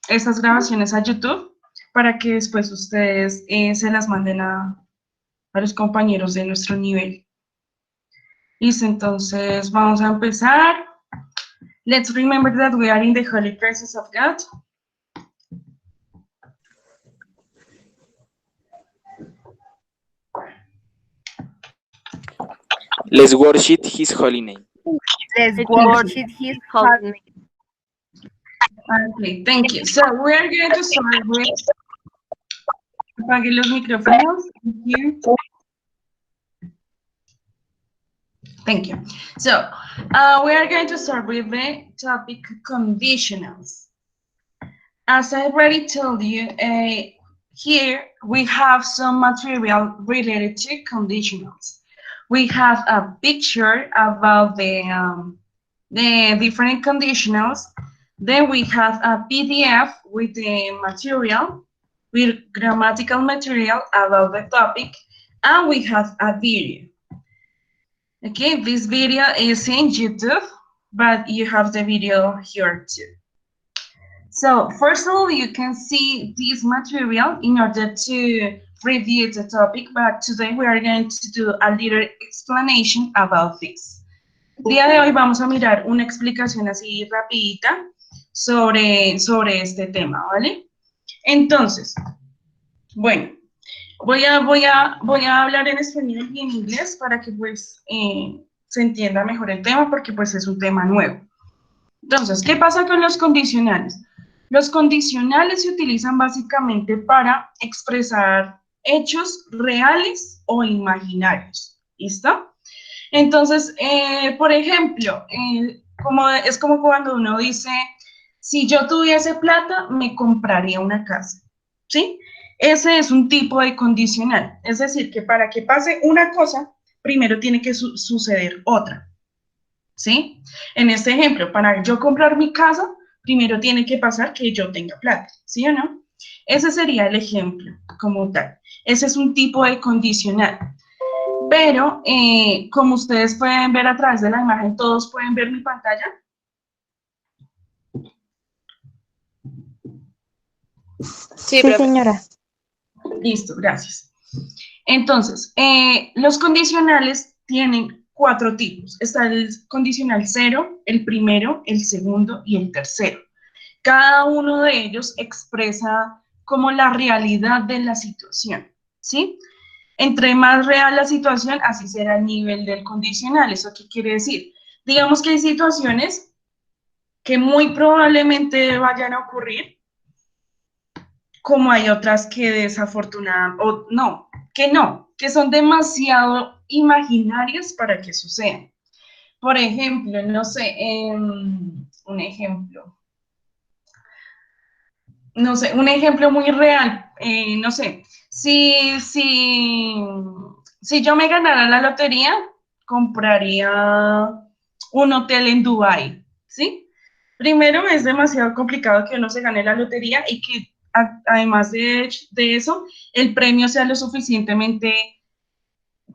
estas grabaciones a YouTube para que después ustedes se las manden a los compañeros de nuestro nivel. Listo, entonces vamos a empezar. Let's remember that we are in the holy presence of God. Let's worship His holy name. Let's worship His holy name. Okay, thank you. So we are going to start with. Apague los micrófonos. Thank you. Thank you. So we are going to start with the topic conditionals. As I already told you, here we have some material related to conditionals. We have a picture about the different conditionals. Then we have a PDF with the material, with grammatical material about the topic, and we have a video. Okay, this video is in YouTube, but you have the video here too. So first of all, you can see this material in order to review the topic, but today we are going to do a little explanation about this. El día de hoy vamos a mirar una explicación así rapidita sobre este tema, ¿vale? Entonces, bueno, voy a hablar en español y en inglés para que pues se entienda mejor el tema porque pues es un tema nuevo. Entonces, ¿qué pasa con los condicionales? Los condicionales se utilizan básicamente para expresar hechos reales o imaginarios, ¿listo? Entonces, por ejemplo, es como cuando uno dice, si yo tuviese plata, me compraría una casa, ¿sí? Ese es un tipo de condicional, es decir, que para que pase una cosa, primero tiene que suceder otra, ¿sí? En este ejemplo, para yo comprar mi casa, primero tiene que pasar que yo tenga plata, ¿sí o no? Ese sería el ejemplo como tal. Ese es un tipo de condicional. Pero, como ustedes pueden ver a través de la imagen, ¿todos pueden ver mi pantalla? Sí, señora. Listo, gracias. Entonces, los condicionales tienen 4 tipos. Está el condicional 0, el primero, el segundo y el tercero. Cada uno de ellos expresa como la realidad de la situación, ¿sí? Entre más real la situación, así será el nivel del condicional. ¿Eso qué quiere decir? Digamos que hay situaciones que muy probablemente vayan a ocurrir, como hay otras que desafortunadamente, o no, que son demasiado imaginarias para que sucedan. Por ejemplo, no sé, un ejemplo muy real, no sé, si yo me ganara la lotería, compraría un hotel en Dubái, ¿sí? Primero, es demasiado complicado que uno se gane la lotería y que además de eso, el premio sea lo suficientemente,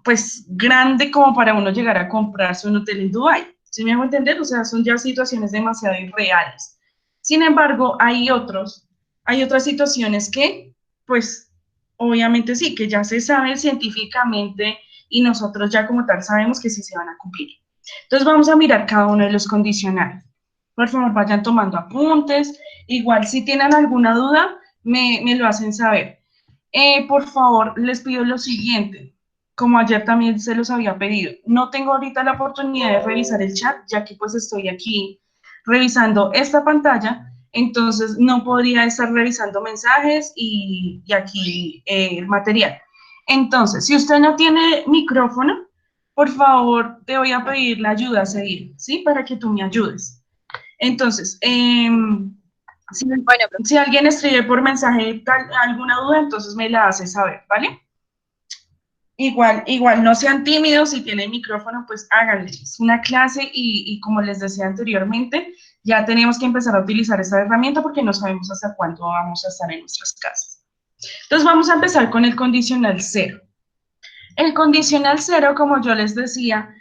pues, grande como para uno llegar a comprarse un hotel en Dubái. ¿Sí me hago entender? O sea, son ya situaciones demasiado irreales. Sin embargo, hay otras situaciones que, pues, obviamente sí, que ya se sabe científicamente y nosotros ya como tal sabemos que sí se van a cumplir. Entonces vamos a mirar cada uno de los condicionales. Por favor, vayan tomando apuntes. Igual, si tienen alguna duda, me lo hacen saber. Por favor, les pido lo siguiente. Como ayer también se los había pedido, no tengo ahorita la oportunidad de revisar el chat, ya que pues estoy aquí revisando esta pantalla, entonces no podría estar revisando mensajes y aquí el material. Entonces, si usted no tiene micrófono, por favor, te voy a pedir la ayuda a seguir, ¿sí? Para que tú me ayudes. Entonces, si alguien escribe por mensaje alguna duda, entonces me la hace saber, ¿vale? Igual, no sean tímidos, si tienen micrófono, pues háganle. Es una clase y como les decía anteriormente, ya tenemos que empezar a utilizar esta herramienta porque no sabemos hasta cuándo vamos a estar en nuestras casas. Entonces vamos a empezar con el condicional 0. El condicional 0, como yo les decía,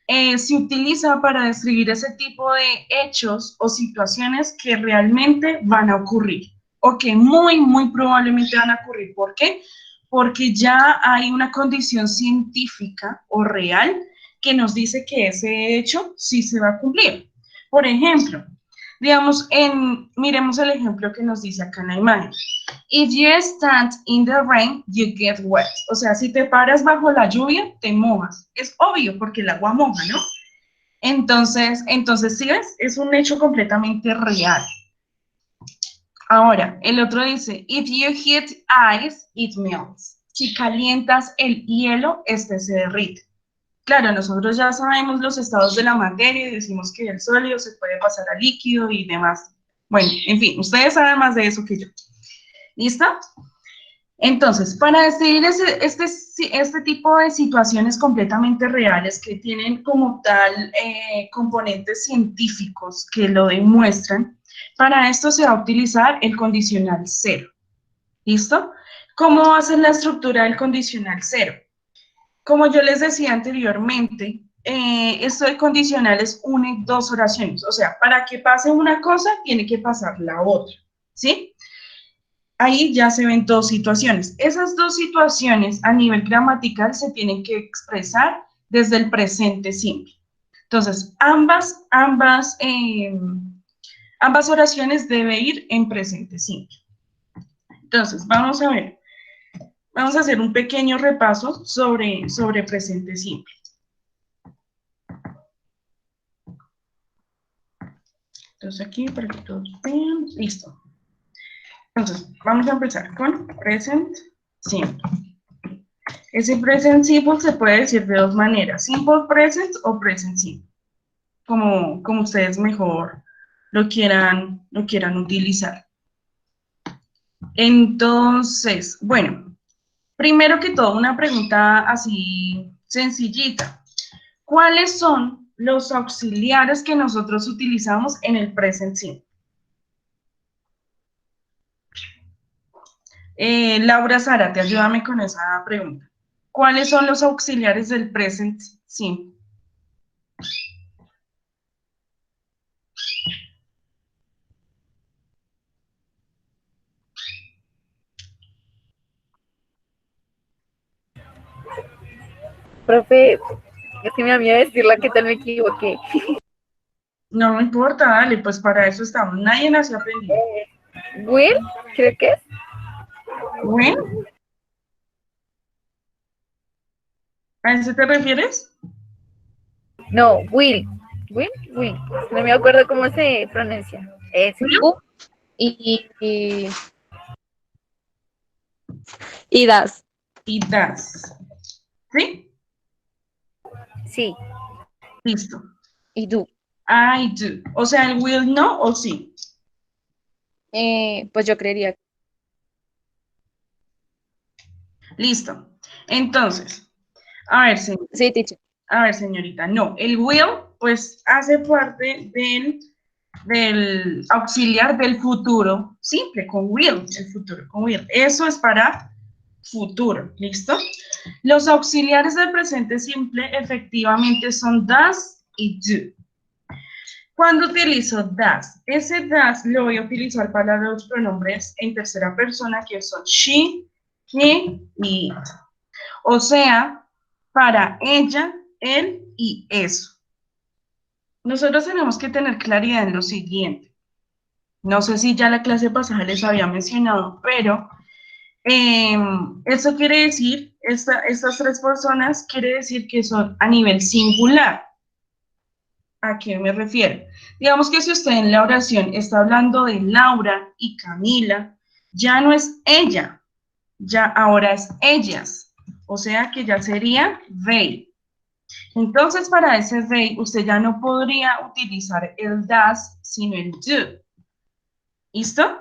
se utiliza para describir ese tipo de hechos o situaciones que realmente van a ocurrir, o que muy probablemente van a ocurrir. ¿Por qué? Porque ya hay una condición científica o real que nos dice que ese hecho sí se va a cumplir. Por ejemplo, digamos, miremos el ejemplo que nos dice acá en la imagen. If you stand in the rain, you get wet. O sea, si te paras bajo la lluvia, te mojas. Es obvio porque el agua moja, ¿no? Entonces, ¿sí ves? Es un hecho completamente real. Ahora, el otro dice, if you heat ice, it melts. Si calientas el hielo, este se derrite. Claro, nosotros ya sabemos los estados de la materia y decimos que el sólido se puede pasar a líquido y demás. Bueno, en fin, ustedes saben más de eso que yo. ¿Listo? Entonces, para describir este tipo de situaciones completamente reales que tienen como tal componentes científicos que lo demuestran, para esto se va a utilizar el condicional cero. ¿Listo? ¿Cómo va a ser la estructura del condicional cero? Como yo les decía anteriormente, esto de condicionales une dos oraciones. O sea, para que pase una cosa, tiene que pasar la otra. ¿Sí? Ahí ya se ven dos situaciones. Esas dos situaciones a nivel gramatical se tienen que expresar desde el presente simple. Entonces, ambas oraciones deben ir en presente simple. Entonces, vamos a ver. Vamos a hacer un pequeño repaso sobre presente simple. Entonces, aquí para que todos vean. Listo. Entonces, vamos a empezar con present simple. Ese present simple se puede decir de dos maneras, simple present o present simple, como ustedes mejor lo quieran utilizar. Entonces, bueno, primero que todo, una pregunta así sencillita. ¿Cuáles son los auxiliares que nosotros utilizamos en el present simple? Laura Zárate, ayúdame con esa pregunta. ¿Cuáles son los auxiliares del present simple? Profe, es que me da miedo decirla que tal me equivoqué. No me importa, dale, pues para eso estamos. Nadie nació aprendido. Will, creo que es. ¿Bueno? ¿A eso te refieres? No, Will. Will. No me acuerdo cómo se pronuncia. Ese. Y das. Y das. ¿Sí? Sí. Listo. Y do. I do. O sea, el will no o sí. Pues yo creería. Listo. Entonces, a ver, Sí, teacher. señorita, no. El will, pues, hace parte del auxiliar del futuro simple, con will, el futuro, con will. Eso es para futuro, ¿listo? Los auxiliares del presente simple efectivamente son does y do. Cuando utilizo does, ese does lo voy a utilizar para los pronombres en tercera persona que son she, he y it. O sea, para ella, él y eso. Nosotros tenemos que tener claridad en lo siguiente. No sé si ya la clase pasada les había mencionado, pero eso quiere decir, estas tres personas quiere decir que son a nivel singular. ¿A qué me refiero? Digamos que si usted en la oración está hablando de Laura y Camila, ya no es ella, ya ahora es ellas. O sea que ya sería they. Entonces, para ese they, usted ya no podría utilizar el does, sino el do. ¿Listo?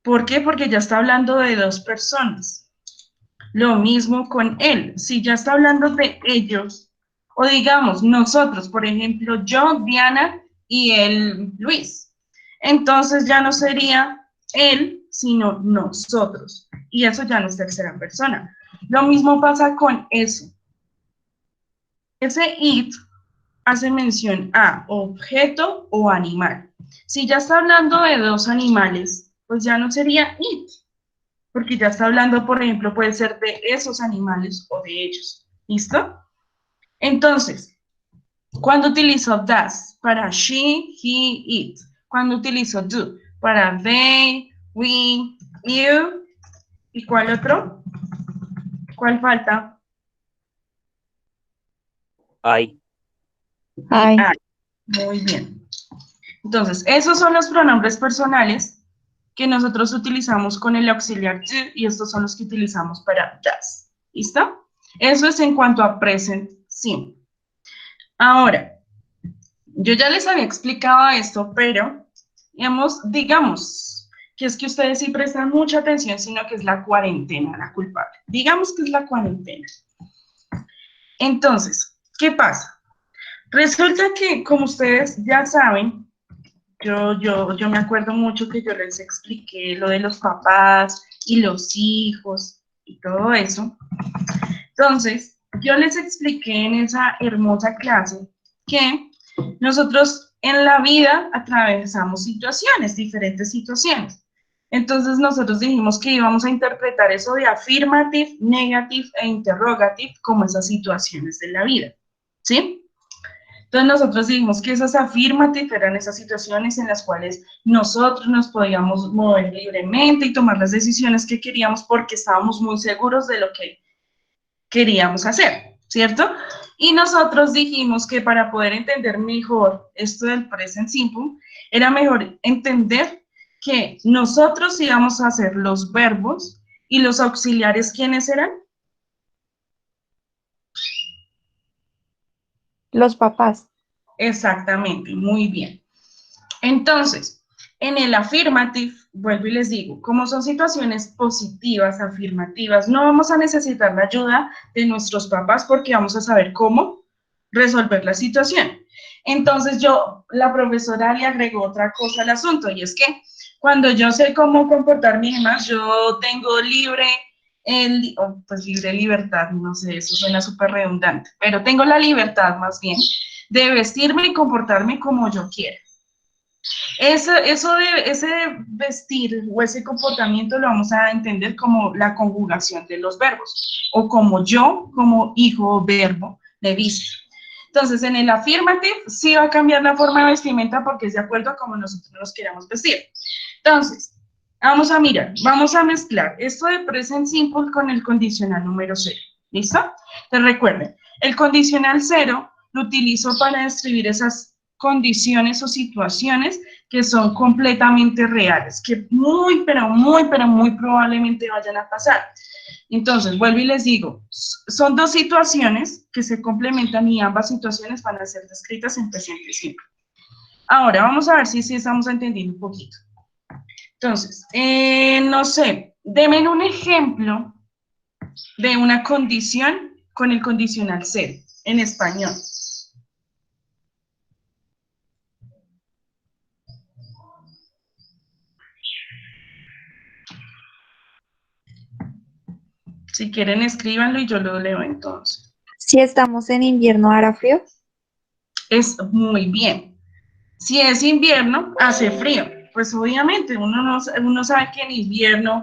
¿Por qué? Porque ya está hablando de dos personas. Lo mismo con él. Si ya está hablando de ellos, o digamos, nosotros, por ejemplo, yo, Diana, y él, Luis. Entonces ya no sería él, sino nosotros. Y eso ya no es tercera persona. Lo mismo pasa con eso. Ese it hace mención a objeto o animal. Si ya está hablando de dos animales, pues ya no sería it, porque ya está hablando, por ejemplo, puede ser de esos animales o de ellos. ¿Listo? Entonces, cuando utilizo does para she, he, it. Cuando utilizo do para they, we, you. ¿Y cuál otro? ¿Cuál falta? I. Ay. Muy bien. Entonces, esos son los pronombres personales que nosotros utilizamos con el auxiliar do y estos son los que utilizamos para does. ¿Listo? Eso es en cuanto a present simple. Ahora, yo ya les había explicado esto, pero digamos que es que ustedes sí prestan mucha atención, sino que es la cuarentena la culpable. Digamos que es la cuarentena. Entonces, ¿qué pasa? Resulta que, como ustedes ya saben, yo me acuerdo mucho que yo les expliqué lo de los papás y los hijos y todo eso. Entonces, yo les expliqué en esa hermosa clase que nosotros en la vida atravesamos situaciones, diferentes situaciones. Entonces nosotros dijimos que íbamos a interpretar eso de affirmative, negative e interrogative como esas situaciones de la vida, ¿sí? Entonces nosotros dijimos que esas affirmative eran esas situaciones en las cuales nosotros nos podíamos mover libremente y tomar las decisiones que queríamos porque estábamos muy seguros de lo que queríamos hacer, ¿cierto? Y nosotros dijimos que para poder entender mejor esto del present simple, era mejor entender que nosotros íbamos a hacer los verbos y los auxiliares, ¿quiénes eran? Los papás. Exactamente, muy bien. Entonces, en el affirmative, vuelvo y les digo, como son situaciones positivas, afirmativas, no vamos a necesitar la ayuda de nuestros papás porque vamos a saber cómo resolver la situación. Entonces la profesora le agregó otra cosa al asunto y es que cuando yo sé cómo comportarme y demás, yo tengo libre libertad, no sé, eso suena súper redundante, pero tengo la libertad más bien de vestirme y comportarme como yo quiera. Ese vestir o ese comportamiento lo vamos a entender como la conjugación de los verbos o como yo, como hijo o verbo, de visto. Entonces, en el affirmative sí va a cambiar la forma de vestimenta porque es de acuerdo a cómo nosotros nos queramos vestir. Entonces, vamos a mirar, vamos a mezclar esto de present simple con el condicional número 0. ¿Listo? Entonces, recuerden, el condicional 0 lo utilizo para describir esas condiciones o situaciones que son completamente reales, que muy probablemente vayan a pasar. Entonces, vuelvo y les digo, son dos situaciones que se complementan y ambas situaciones van a ser descritas en presente simple. Ahora, vamos a ver si estamos entendiendo un poquito. Entonces, no sé, denme un ejemplo de una condición con el condicional 0 en español. Si quieren, escríbanlo y yo lo leo entonces. Si estamos en invierno, ¿hará frío? Es muy bien. Si es invierno, hace frío. Pues obviamente uno sabe que en invierno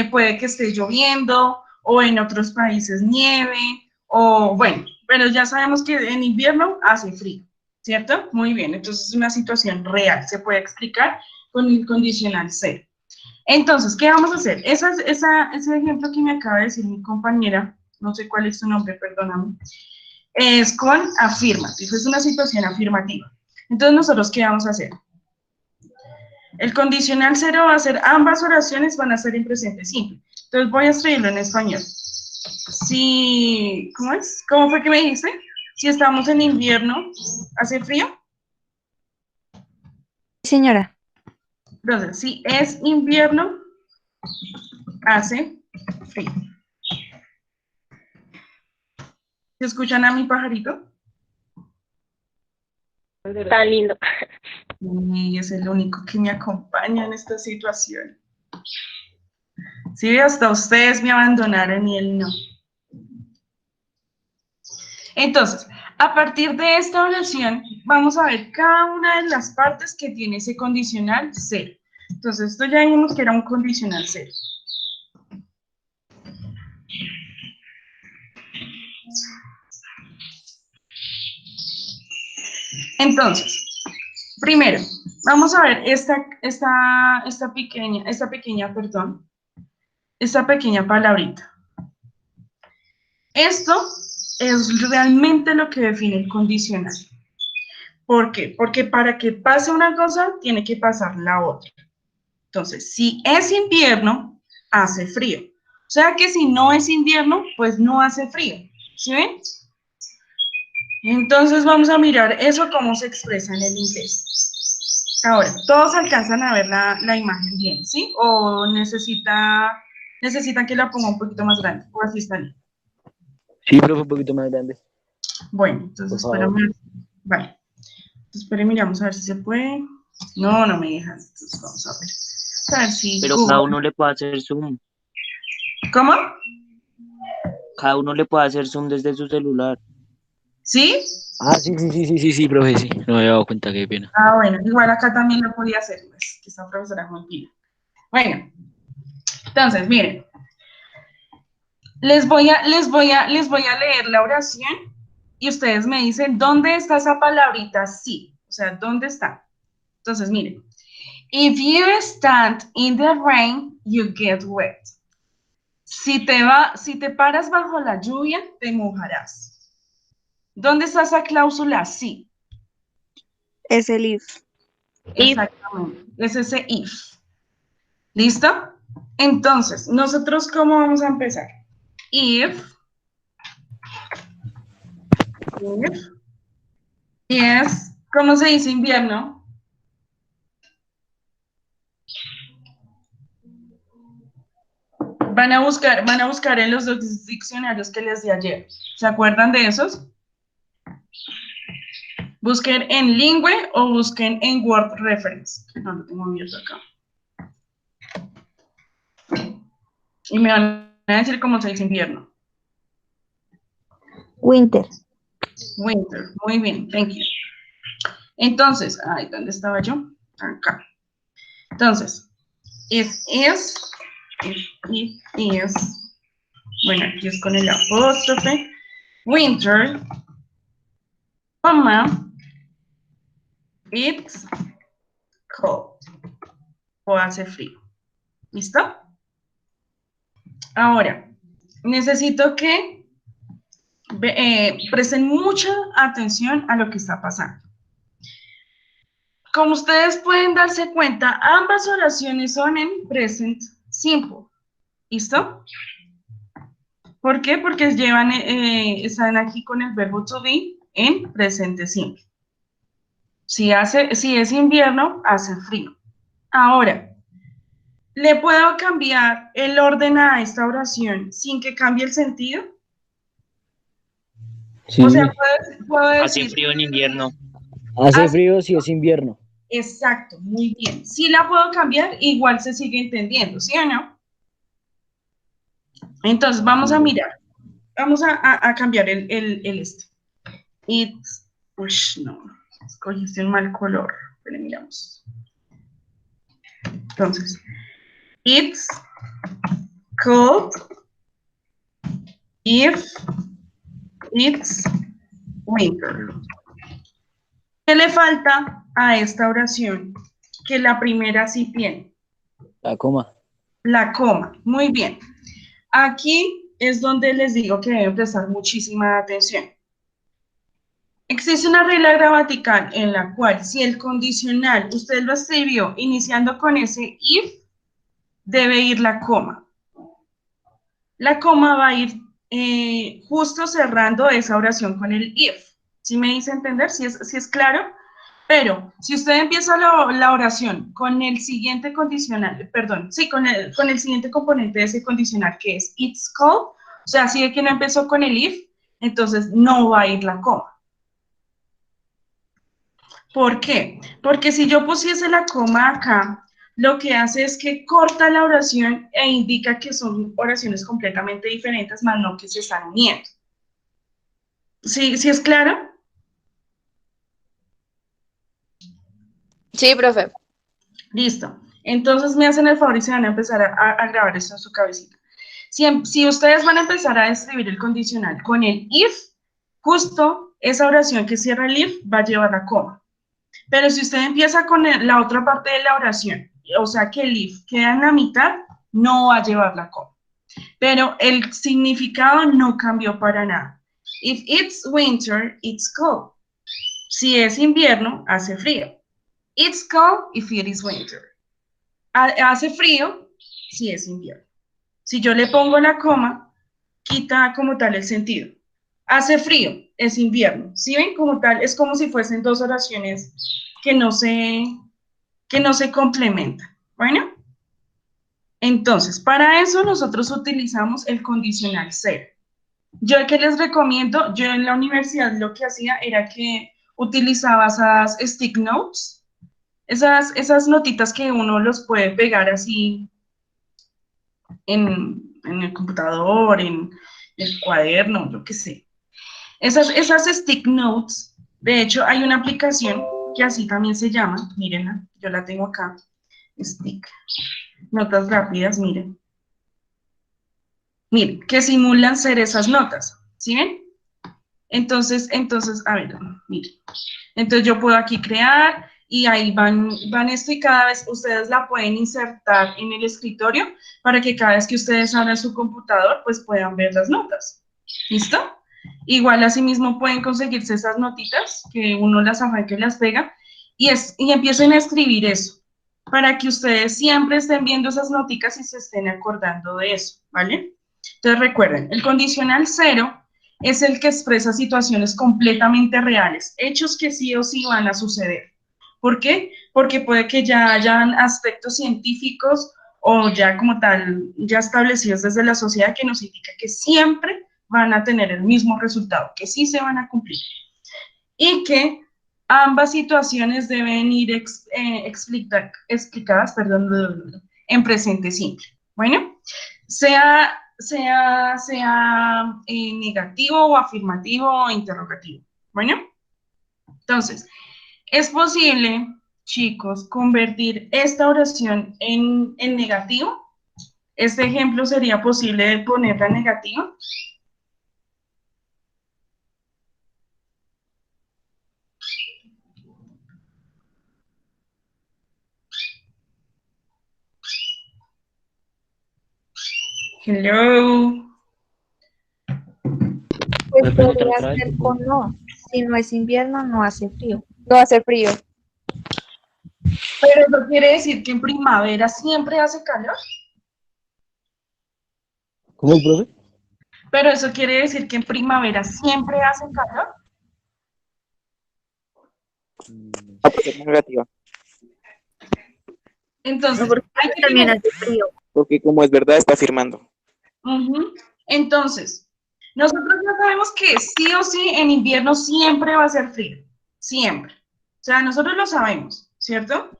puede que esté lloviendo o en otros países nieve o bueno, pero ya sabemos que en invierno hace frío, ¿cierto? Muy bien, entonces es una situación real, se puede explicar con el condicional 0. Entonces, ¿qué vamos a hacer? Ese ejemplo que me acaba de decir mi compañera, no sé cuál es su nombre, perdóname, es con affirmative, es una situación afirmativa. Entonces, ¿nosotros qué vamos a hacer? El condicional 0 va a ser, ambas oraciones van a ser en presente simple. Entonces, voy a escribirlo en español. Si, ¿cómo es? ¿Cómo fue que me dijiste? Si estamos en invierno, ¿hace frío? Señora. Entonces, si es invierno, hace frío. ¿Se escuchan a mi pajarito? Tan lindo. Y es el único que me acompaña en esta situación. Sí, hasta ustedes me abandonaron y él no. Entonces, a partir de esta oración, vamos a ver cada una de las partes que tiene ese condicional 0. Entonces, esto ya vimos que era un condicional cero. Entonces, primero, vamos a ver esta pequeña palabrita. Esto es realmente lo que define el condicional. ¿Por qué? Porque para que pase una cosa, tiene que pasar la otra. Entonces, si es invierno, hace frío. O sea que si no es invierno, pues no hace frío. ¿Sí ven? Entonces vamos a mirar eso cómo se expresa en el inglés. Ahora, todos alcanzan a ver la imagen bien, ¿sí? O necesitan que la ponga un poquito más grande, o así está bien. Sí, profe, un poquito más grande. Bueno, entonces Por favor. espérame. Vale. Esperen, miramos a ver si se puede. No, no me dejan. Entonces vamos a ver. A ver si Pero Google. cada uno le puede hacer zoom. ¿Cómo? Cada uno le puede hacer zoom desde su celular. ¿Sí? Ah, sí, profe, sí. No me había dado cuenta, qué pena. Ah, bueno, igual acá también lo podía hacer, pues, que esta profesora es muy pila. Bueno, entonces, miren, les voy a leer la oración y ustedes me dicen, ¿dónde está esa palabrita sí? O sea, ¿dónde está? Entonces, miren, if you stand in the rain, you get wet. Si te paras bajo la lluvia, te mojarás. ¿Dónde está esa cláusula sí? Es el if. Exactamente, es ese if. ¿Listo? Entonces, ¿nosotros cómo vamos a empezar? If es, ¿cómo se dice invierno? Van a buscar en los dos diccionarios que les di ayer. ¿Se acuerdan de esos? Busquen en Lingüe o busquen en Word Reference. No lo tengo abierto acá. Y me van a decir cómo se dice invierno. Winter. Winter. Muy bien, thank you. Entonces, ay, ¿dónde estaba yo? Acá. Entonces, if is, bueno, aquí es con el apóstrofe, winter, coma, it's cold, o hace frío. ¿Listo? Ahora, necesito que presten mucha atención a lo que está pasando. Como ustedes pueden darse cuenta, ambas oraciones son en present simple. ¿Listo? ¿Por qué? Porque están aquí con el verbo to be en presente simple. Si es invierno, hace frío. Ahora, ¿le puedo cambiar el orden a esta oración sin que cambie el sentido? Sí. O sea, puedo Hace decir, frío en invierno. Hace frío si es invierno. exacto, muy bien. Si la puedo cambiar, igual se sigue entendiendo, ¿sí o no? Entonces, vamos a mirar. Vamos a cambiar el este. It's, ush, no, escogiste un mal color. Pero miramos. Entonces, it's cold if it's winter. ¿Qué le falta a esta oración? Que la primera sí tiene. La coma. La coma. Muy bien. Aquí es donde les digo que deben prestar muchísima atención. Existe una regla gramatical en la cual si el condicional usted lo escribió iniciando con ese if, debe ir la coma. La coma va a ir justo cerrando esa oración con el if. ¿Sí me dice entender? ¿Sí es claro? Pero si usted empieza la oración con el siguiente condicional, perdón, sí, con el siguiente componente de ese condicional que es it's cold, o sea, si es que no empezó con el if, entonces no va a ir la coma. ¿Por qué? Porque si yo pusiese la coma acá, lo que hace es que corta la oración e indica que son oraciones completamente diferentes, más no que se están uniendo. ¿Sí es claro? Sí, profe. Listo. Entonces me hacen el favor y se van a empezar a grabar esto en su cabecita. Si ustedes van a empezar a escribir el condicional con el if, justo esa oración que cierra el if va a llevar la coma. Pero si usted empieza con la otra parte de la oración, o sea que el if queda en la mitad, no va a llevar la coma. Pero el significado no cambió para nada. If it's winter, it's cold. Si es invierno, hace frío. It's cold if it is winter. Hace frío si es invierno. Si yo le pongo la coma, quita como tal el sentido. Hace frío, es invierno. ¿Sí ven? Como tal, es como si fuesen dos oraciones que no se complementan. Bueno, entonces, para eso nosotros utilizamos el condicional cero. Yo el que les recomiendo, yo en la universidad lo que hacía era que utilizaba esas stick notes, esas notitas que uno los puede pegar así en el computador, en el cuaderno, yo qué sé. Esas stick notes, de hecho hay una aplicación que así también se llama, mírenla, yo la tengo acá, stick, notas rápidas, miren. Miren, que simulan ser esas notas, ¿sí ven? Entonces, a ver, miren. Entonces yo puedo aquí crear y ahí van esto y cada vez ustedes la pueden insertar en el escritorio para que cada vez que ustedes abran su computador, pues puedan ver las notas. ¿Listo? Igual asimismo pueden conseguirse esas notitas que uno las arranca y las pega y empiecen a escribir eso para que ustedes siempre estén viendo esas noticas y se estén acordando de eso, ¿vale? Entonces recuerden, el condicional cero es el que expresa situaciones completamente reales, hechos que sí o sí van a suceder. ¿Por qué? Porque puede que ya hayan aspectos científicos o ya como tal, ya establecidos desde la sociedad que nos indica que siempre van a tener el mismo resultado, que sí se van a cumplir. Y que ambas situaciones deben ir explicadas en presente simple. Bueno, sea negativo o afirmativo o interrogativo. Bueno, entonces, es posible, chicos, convertir esta oración en negativo. Este ejemplo sería posible de ponerla en negativo. Hello. Pues ¿Me preguntar podría otra vez, ser por con favor? no. Si no es invierno, no hace frío. No hace frío. Pero eso quiere decir que en primavera siempre hace calor. ¿Cómo es, profe? Pero eso quiere decir que en primavera siempre hace calor. Ah, pues es negativa, Entonces, No, porque hay que también tener. hace frío. porque como es verdad está afirmando. Ujú. Entonces, nosotros ya sabemos que sí o sí en invierno siempre va a ser frío. Siempre. O sea, nosotros lo sabemos, ¿cierto?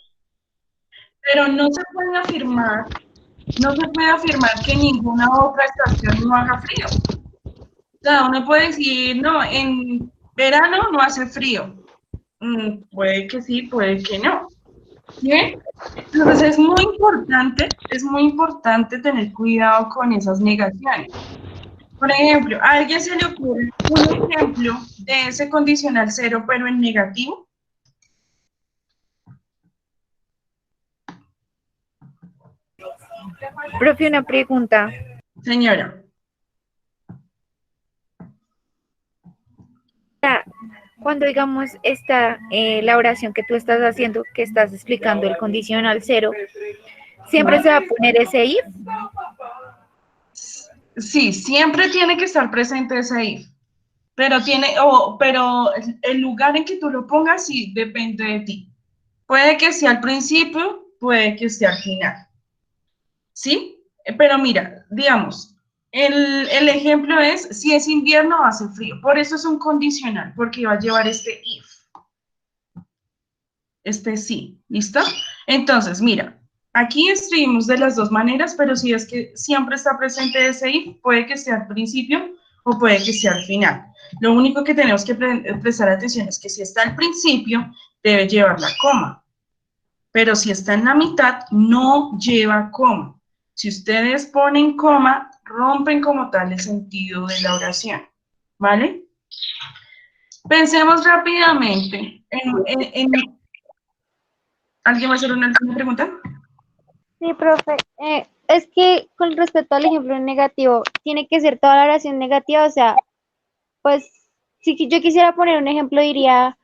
Pero no se puede afirmar que ninguna otra estación no haga frío. O sea, uno puede decir, no, en verano no hace frío. Puede que sí, puede que no. ¿Sí ven? Entonces es muy importante tener cuidado con esas negaciones. Por ejemplo, ¿a alguien se le ocurre un ejemplo de ese condicional cero, pero en negativo? Profe, una pregunta. Señora, Cuando digamos está la oración que tú estás haciendo, que estás explicando el condicional cero, siempre se va a poner ese if. sí, siempre tiene que estar presente ese if, pero pero el lugar en que tú lo pongas sí depende de ti. Puede que sea al principio, puede que sea al final. ¿Sí? Pero mira, digamos, el ejemplo es, si es invierno, hace frío. Por eso es un condicional, porque va a llevar este if. Este sí, ¿listo? Entonces, mira, aquí escribimos de las dos maneras, pero si es que siempre está presente ese if, puede que sea al principio o puede que sea al final. Lo único que tenemos que prestar atención es que si está al principio, debe llevar la coma. pero si está en la mitad, no lleva coma. Si ustedes ponen coma, rompen como tal el sentido de la oración, ¿vale? Pensemos rápidamente ¿Alguien va a hacer una última pregunta? Sí, profe. Es que con respecto al ejemplo negativo, tiene que ser toda la oración negativa, o sea, pues si yo quisiera poner un ejemplo, diría,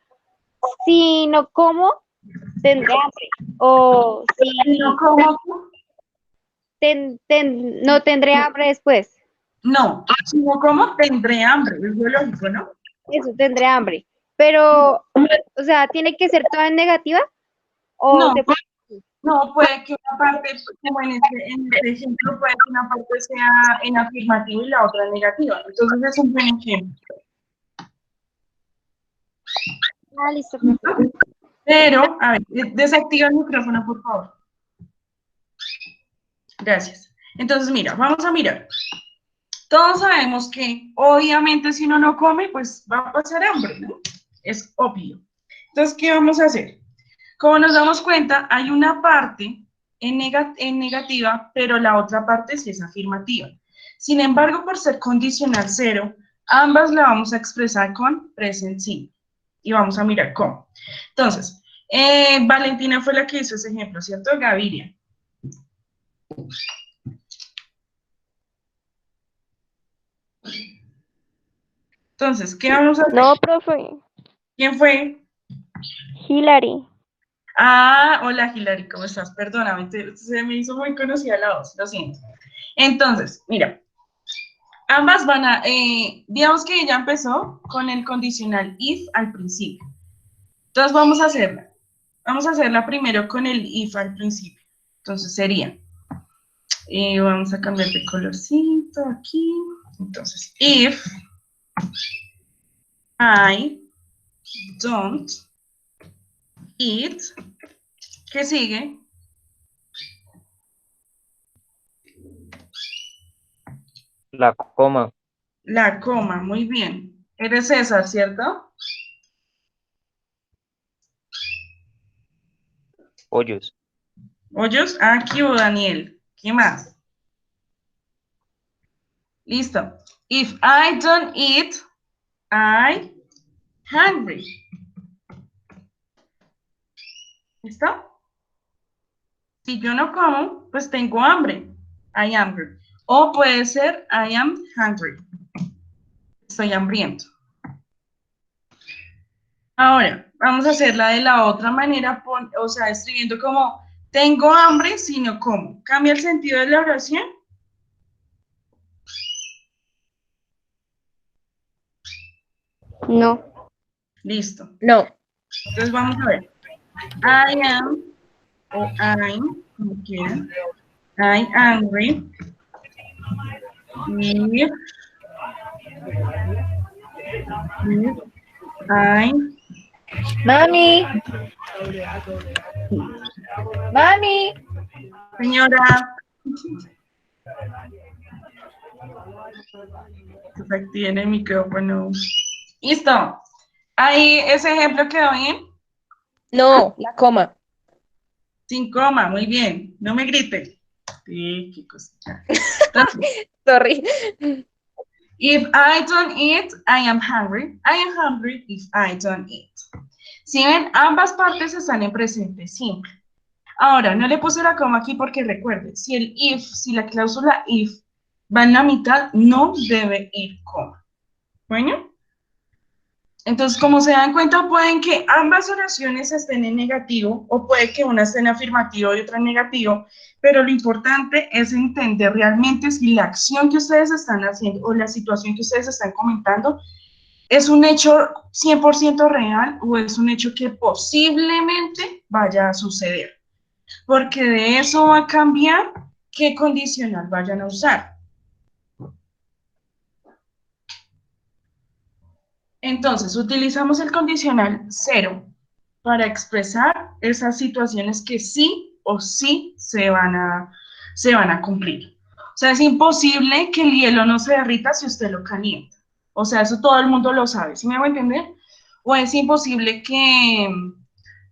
si no como, tendré hambre. O si No, ¿cómo? no tendré hambre después. No, si no como, tendré hambre, es biológico, ¿no? Eso, tendré hambre. Pero, o sea, ¿tiene que ser toda en negativa? ¿O No, se puede? no, puede que una parte, como en este ejemplo, puede que una parte sea en afirmativo y la otra en negativa. Entonces es un buen ejemplo. Ah, listo, profe. Pero, a ver, desactiva el micrófono, por favor. Gracias. Entonces, mira, vamos a mirar. Todos sabemos que, obviamente, si uno no come, pues va a pasar hambre, ¿no? Es obvio. Entonces, ¿qué vamos a hacer? Como nos damos cuenta, hay una parte en negativa, pero la otra parte sí es afirmativa. Sin embargo, por ser condicional cero, ambas la vamos a expresar con present simple. Y vamos a mirar cómo. Entonces, Valentina fue la que hizo ese ejemplo, ¿cierto? Gaviria. Entonces, ¿qué vamos a hacer? No, profe. ¿Quién fue? Hilary. Ah, hola Hilary, ¿cómo estás? Perdóname, se me hizo muy conocida la voz, lo siento. Entonces, mira, ambas van a, digamos que ella empezó con el condicional if al principio. Entonces vamos a hacerla. Vamos a hacerla primero con el if al principio. Entonces sería, vamos a cambiar de colorcito aquí. Entonces, if I don't eat, ¿qué sigue? La coma. La coma, muy bien. Eres César, ¿cierto? Pollos. ¿Hoyos? Ah, aquí hubo Daniel. ¿Qué más? Listo. If I don't eat, I hungry. ¿Listo? Si yo no como, pues tengo hambre. I am hungry. O puede ser I am hungry. Estoy hambriento. Ahora, vamos a hacerla de la otra manera, o sea, escribiendo como tengo hambre si no como. ¿Cambia el sentido de la oración? No. Listo. No. Entonces vamos a ver. I am, o I'm, como quieran. I angry. If I Mami. Mami. señora. Desactiven el micrófono. Listo. Ahí ese ejemplo quedó bien. No, la coma. Sin coma, muy bien. No me grite. Sí, qué cosita. Entonces, Sorry. if I don't eat, I am hungry. I am hungry if I don't eat. Si ven, ambas partes están en presente simple. Ahora, no le puse la coma aquí porque recuerde, si el if, si la cláusula if va en la mitad, no debe ir coma. Bueno, entonces, como se dan cuenta, pueden que ambas oraciones estén en negativo o puede que una esté en afirmativo y otra en negativo, pero lo importante es entender realmente si la acción que ustedes están haciendo o la situación que ustedes están comentando es un hecho 100% real o es un hecho que posiblemente vaya a suceder, porque de eso va a cambiar qué condicional vayan a usar. Entonces, utilizamos el condicional cero para expresar esas situaciones que sí o sí se van a cumplir. O sea, es imposible que el hielo no se derrita si usted lo calienta. O sea, eso todo el mundo lo sabe, ¿sí me hago entender? O es imposible que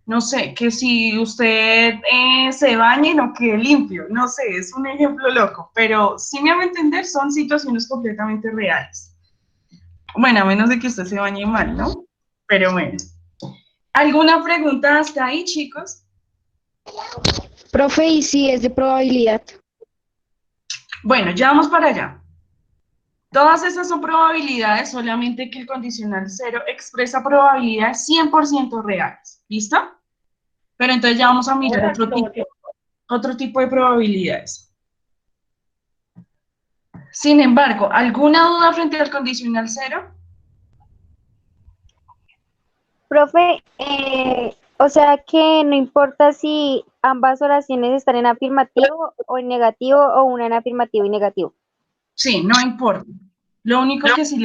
no sé, que si usted se baña y no quede limpio, no sé, es un ejemplo loco, pero si me hago entender, son situaciones completamente reales. Bueno, a menos de que usted se bañe mal, ¿no? Pero bueno. ¿Alguna pregunta hasta ahí, chicos? Profe, y si es de probabilidad. Bueno, ya vamos para allá. Todas estas son probabilidades, solamente que el condicional cero expresa probabilidades 100% reales. ¿Listo? Pero entonces ya vamos a mirar otro tipo de probabilidades. Sin embargo, ¿alguna duda frente al condicional cero? Profe, o sea que no importa si ambas oraciones están en afirmativo o en negativo o una en afirmativo y negativo. Sí, no importa. Lo único que sí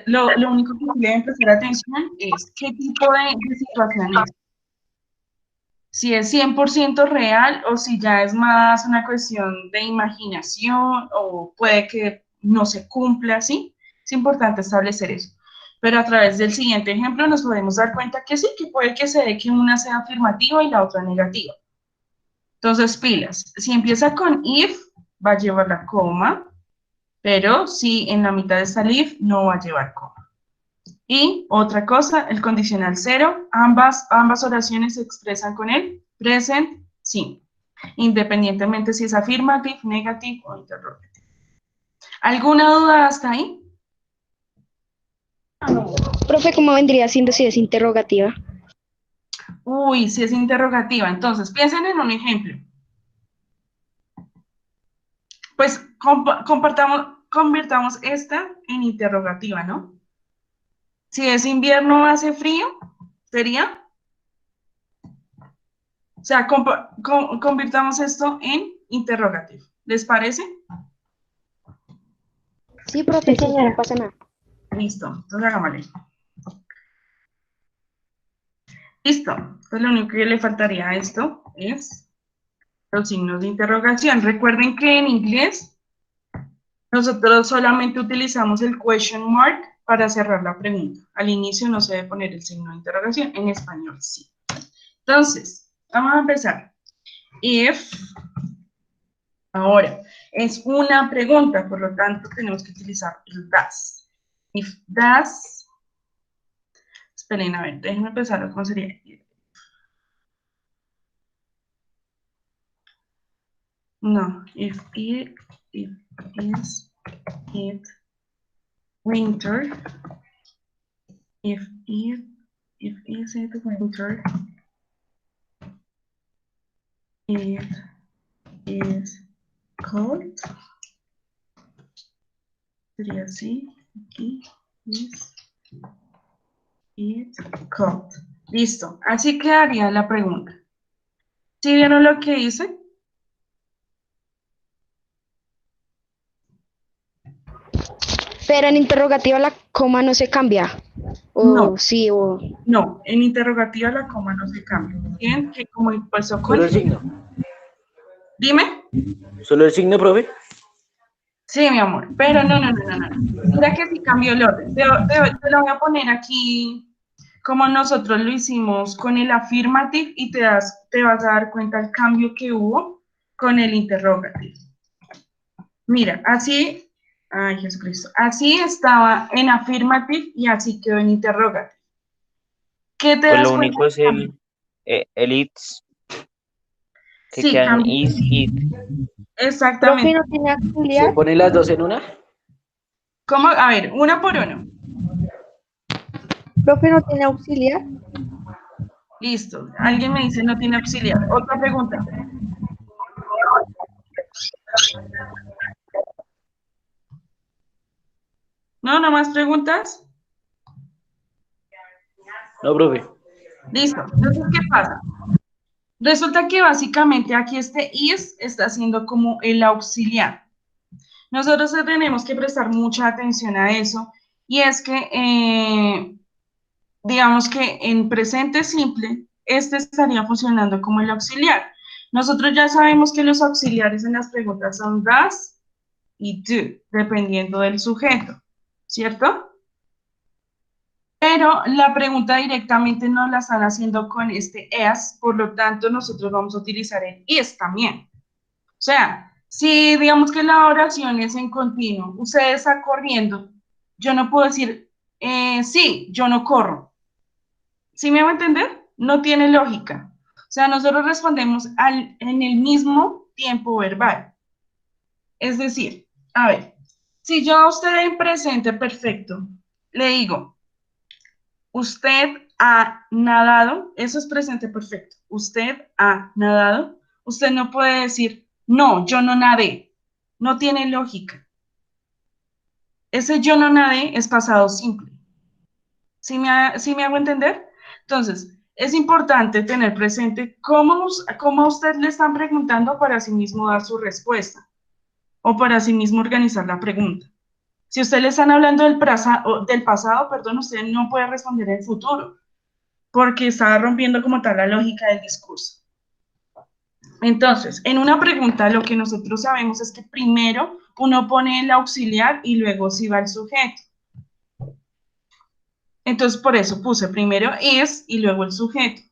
lo único que sí le deben prestar atención es qué tipo de situación es. Si es 100% real o si ya es más una cuestión de imaginación o puede que no se cumpla, ¿sí? Es importante establecer eso. Pero a través del siguiente ejemplo nos podemos dar cuenta que sí, que puede que se dé que una sea afirmativa y la otra negativa. Entonces, pilas. Si empieza con if, va a llevar la coma, pero si en la mitad está el if, no va a llevar coma. Y otra cosa, el condicional cero, ambas oraciones se expresan con el present simple, independientemente si es affirmative, negative o interrogative. ¿Alguna duda hasta ahí? Profe, ¿cómo vendría siendo si es interrogativa? Uy, si es interrogativa, entonces piensen en un ejemplo. Pues convirtamos esta en interrogativa, ¿no? Si es invierno, hace frío, sería. O sea, convirtamos esto en interrogativo. ¿Les parece? Sí, profe, sí, no pasa nada. Listo, entonces hagámosle. Listo, entonces lo único que le faltaría a esto es los signos de interrogación. Recuerden que en inglés nosotros solamente utilizamos el question mark para cerrar la pregunta. Al inicio no se debe poner el signo de interrogación, en español sí. Entonces, vamos a empezar. If, ahora, es una pregunta, por lo tanto tenemos que utilizar el does. If does, esperen, a ver, déjenme empezar, ¿cómo sería? No, if is it winter, if is it winter, it is cold, sería así, aquí, is it cold. Listo, así quedaría la pregunta. ¿Sí vieron lo que hice? Pero en interrogativa la coma no se cambia. O No. sí, o... No, en interrogativa la coma no se cambia. Bien, que como empezó con... Solo el signo. Dime. Solo el signo, profe. Sí, mi amor, pero no. Mira que sí cambió el orden. Te lo voy a poner aquí como nosotros lo hicimos con el affirmative y te vas a dar cuenta el cambio que hubo con el interrogative. Mira, así, ay Jesucristo, así estaba en affirmative y así quedó en interrogative. ¿Qué te Pues das lo cuenta? único es el it's, que Sí, quedan cambió. is, it. Profe, Exactamente. ¿no tiene ¿Se auxiliar? ponen las dos en una? ¿Cómo? A ver, uno por uno. Profe, ¿no tiene auxiliar? Listo. Alguien me dice no tiene auxiliar. Otra pregunta. ¿No? ¿No más preguntas? No, profe. Listo. Entonces, ¿qué pasa? Resulta que básicamente aquí este is está siendo como el auxiliar. Nosotros tenemos que prestar mucha atención a eso y es que, digamos que en presente simple, este estaría funcionando como el auxiliar. Nosotros ya sabemos que los auxiliares en las preguntas son does y do, dependiendo del sujeto, ¿cierto? pero la pregunta directamente nos la están haciendo con este as, por lo tanto nosotros vamos a utilizar el is también. O sea, si digamos que la oración es en continuo, usted está corriendo, yo no puedo decir, sí, yo no corro. ¿Sí me va a entender? No tiene lógica. O sea, nosotros respondemos en el mismo tiempo verbal. Es decir, a ver, si yo a usted en presente perfecto le digo, usted ha nadado, eso es presente perfecto, usted ha nadado, usted no puede decir, no, yo no nadé, no tiene lógica. Ese yo no nadé es pasado simple. ¿Sí me hago entender? Entonces, es importante tener presente cómo a usted le están preguntando para sí mismo dar su respuesta o para sí mismo organizar la pregunta. Si usted le están hablando del pasado, perdón, usted no puede responder en el futuro, porque está rompiendo como tal la lógica del discurso. Entonces, en una pregunta lo que nosotros sabemos es que primero uno pone el auxiliar y luego sí va el sujeto. Entonces, por eso puse primero is y luego el sujeto.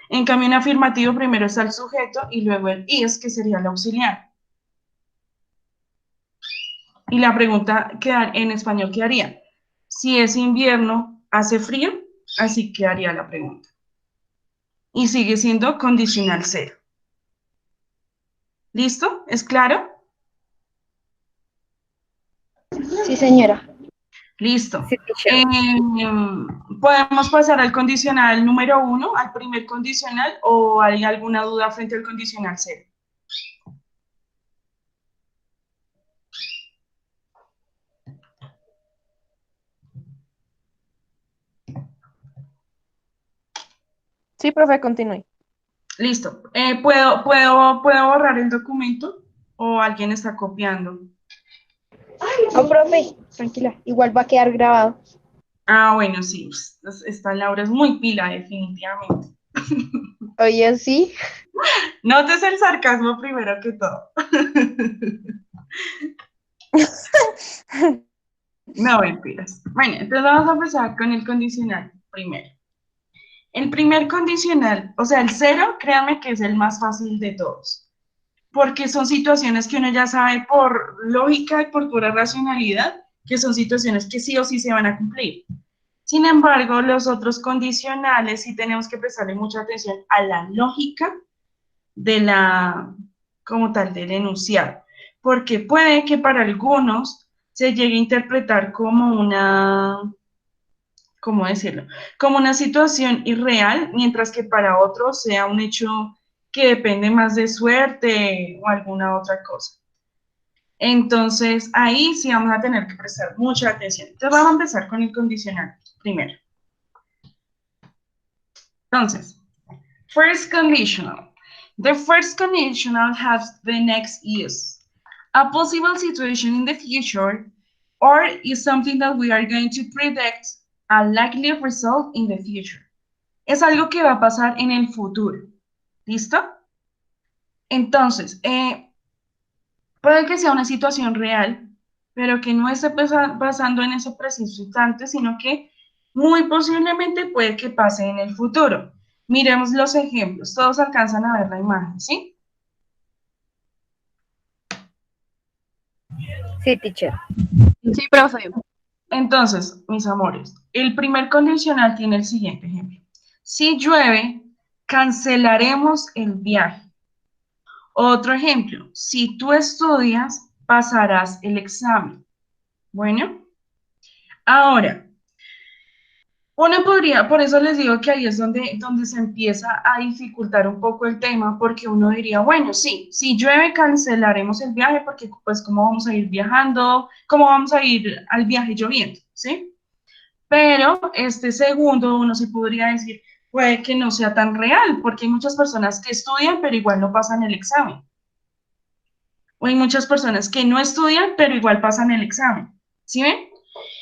En cambio, en afirmativo primero está el sujeto y luego el is, que sería el auxiliar. Y la pregunta en español quedaría, si es invierno, ¿hace frío? Así quedaría la pregunta. Y sigue siendo condicional cero. ¿Listo? ¿Es claro? Sí, señora. Listo. Sí, teacher. ¿Podemos pasar al condicional número 1, al primer condicional, o hay alguna duda frente al condicional cero? Sí, profe, continúe. Listo. ¿Puedo borrar el documento o alguien está copiando? No, profe, tranquila, igual va a quedar grabado. Ah, bueno, sí. Esta Laura es muy pila, definitivamente. Oye, sí. Notes el sarcasmo primero que todo. No mentiras. Bueno, entonces vamos a empezar con el condicional primero. El primer condicional, o sea, el cero, créanme que es el más fácil de todos, porque son situaciones que uno ya sabe por lógica y por pura racionalidad, que son situaciones que sí o sí se van a cumplir. Sin embargo, los otros condicionales sí tenemos que prestarle mucha atención a la lógica de como tal, del enunciado, porque puede que para algunos se llegue a interpretar como ¿cómo decirlo? Como una situación irreal, mientras que para otros sea un hecho que depende más de suerte o alguna otra cosa. Entonces, ahí sí vamos a tener que prestar mucha atención. Entonces, vamos a empezar con el condicional primero. Entonces, first conditional. The first conditional has the next use. A possible situation in the future, or is something that we are going to predict a likely result in the future. Es algo que va a pasar en el futuro. ¿Listo? Entonces, puede que sea una situación real, pero que no esté pasando en ese preciso instante, sino que muy posiblemente puede que pase en el futuro. Miremos los ejemplos. Todos alcanzan a ver la imagen, ¿sí? Sí, teacher. Sí, profe. Entonces, mis amores, el primer condicional tiene el siguiente ejemplo. Si llueve, cancelaremos el viaje. Otro ejemplo, si tú estudias, pasarás el examen. Bueno, ahora, uno podría, por eso les digo que ahí es donde se empieza a dificultar un poco el tema, porque uno diría, bueno, sí, si llueve cancelaremos el viaje, porque pues cómo vamos a ir viajando, cómo vamos a ir al viaje lloviendo, ¿sí? Pero este segundo uno sí podría decir, puede que no sea tan real, porque hay muchas personas que estudian, pero igual no pasan el examen. O hay muchas personas que no estudian, pero igual pasan el examen. ¿Sí ven?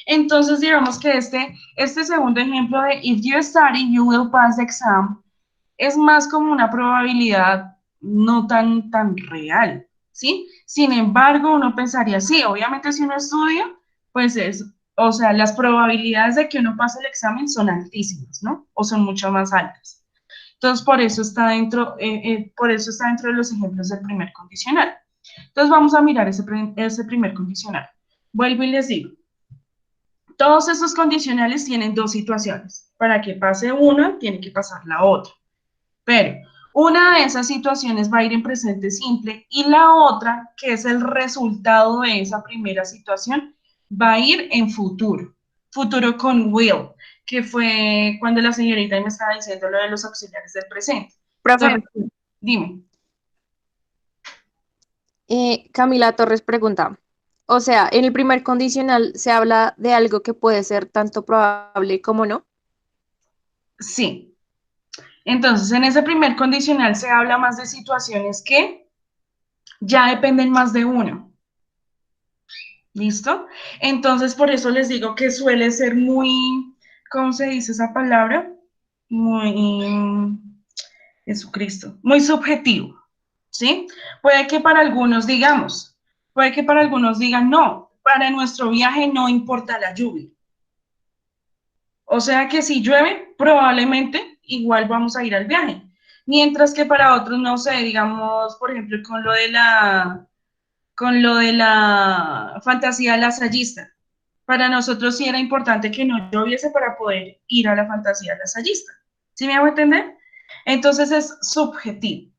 Entonces, digamos que este segundo ejemplo de if you study, you will pass the exam, es más como una probabilidad no tan real, ¿sí? Sin embargo, uno pensaría, sí, obviamente si uno estudia, pues es O sea, las probabilidades de que uno pase el examen son altísimas, ¿no? O son mucho más altas. Entonces, por eso está dentro de los ejemplos del primer condicional. Entonces, vamos a mirar ese primer condicional. Vuelvo y les digo, todos esos condicionales tienen dos situaciones. Para que pase una, tiene que pasar la otra. Pero una de esas situaciones va a ir en presente simple y la otra, que es el resultado de esa primera situación, va a ir en futuro. Futuro con will, que fue cuando la señorita me estaba diciendo lo de los auxiliares del presente. Profe, Entonces, dime. Camila Torres pregunta, o sea, en el primer condicional se habla de algo que puede ser tanto probable como no. Sí. Entonces, en ese primer condicional se habla más de situaciones que ya dependen más de uno. ¿Listo? Entonces, por eso les digo que suele ser muy, ¿cómo se dice esa palabra? Muy, Jesucristo, muy subjetivo, ¿sí? Puede que para algunos digan, no, para nuestro viaje no importa la lluvia. O sea que si llueve, probablemente igual vamos a ir al viaje. Mientras que para otros, no sé, digamos, por ejemplo, con lo de la fantasía lasallista. Para nosotros sí era importante que no lloviese para poder ir a la fantasía lasallista. ¿Sí me hago entender? Entonces es subjetivo.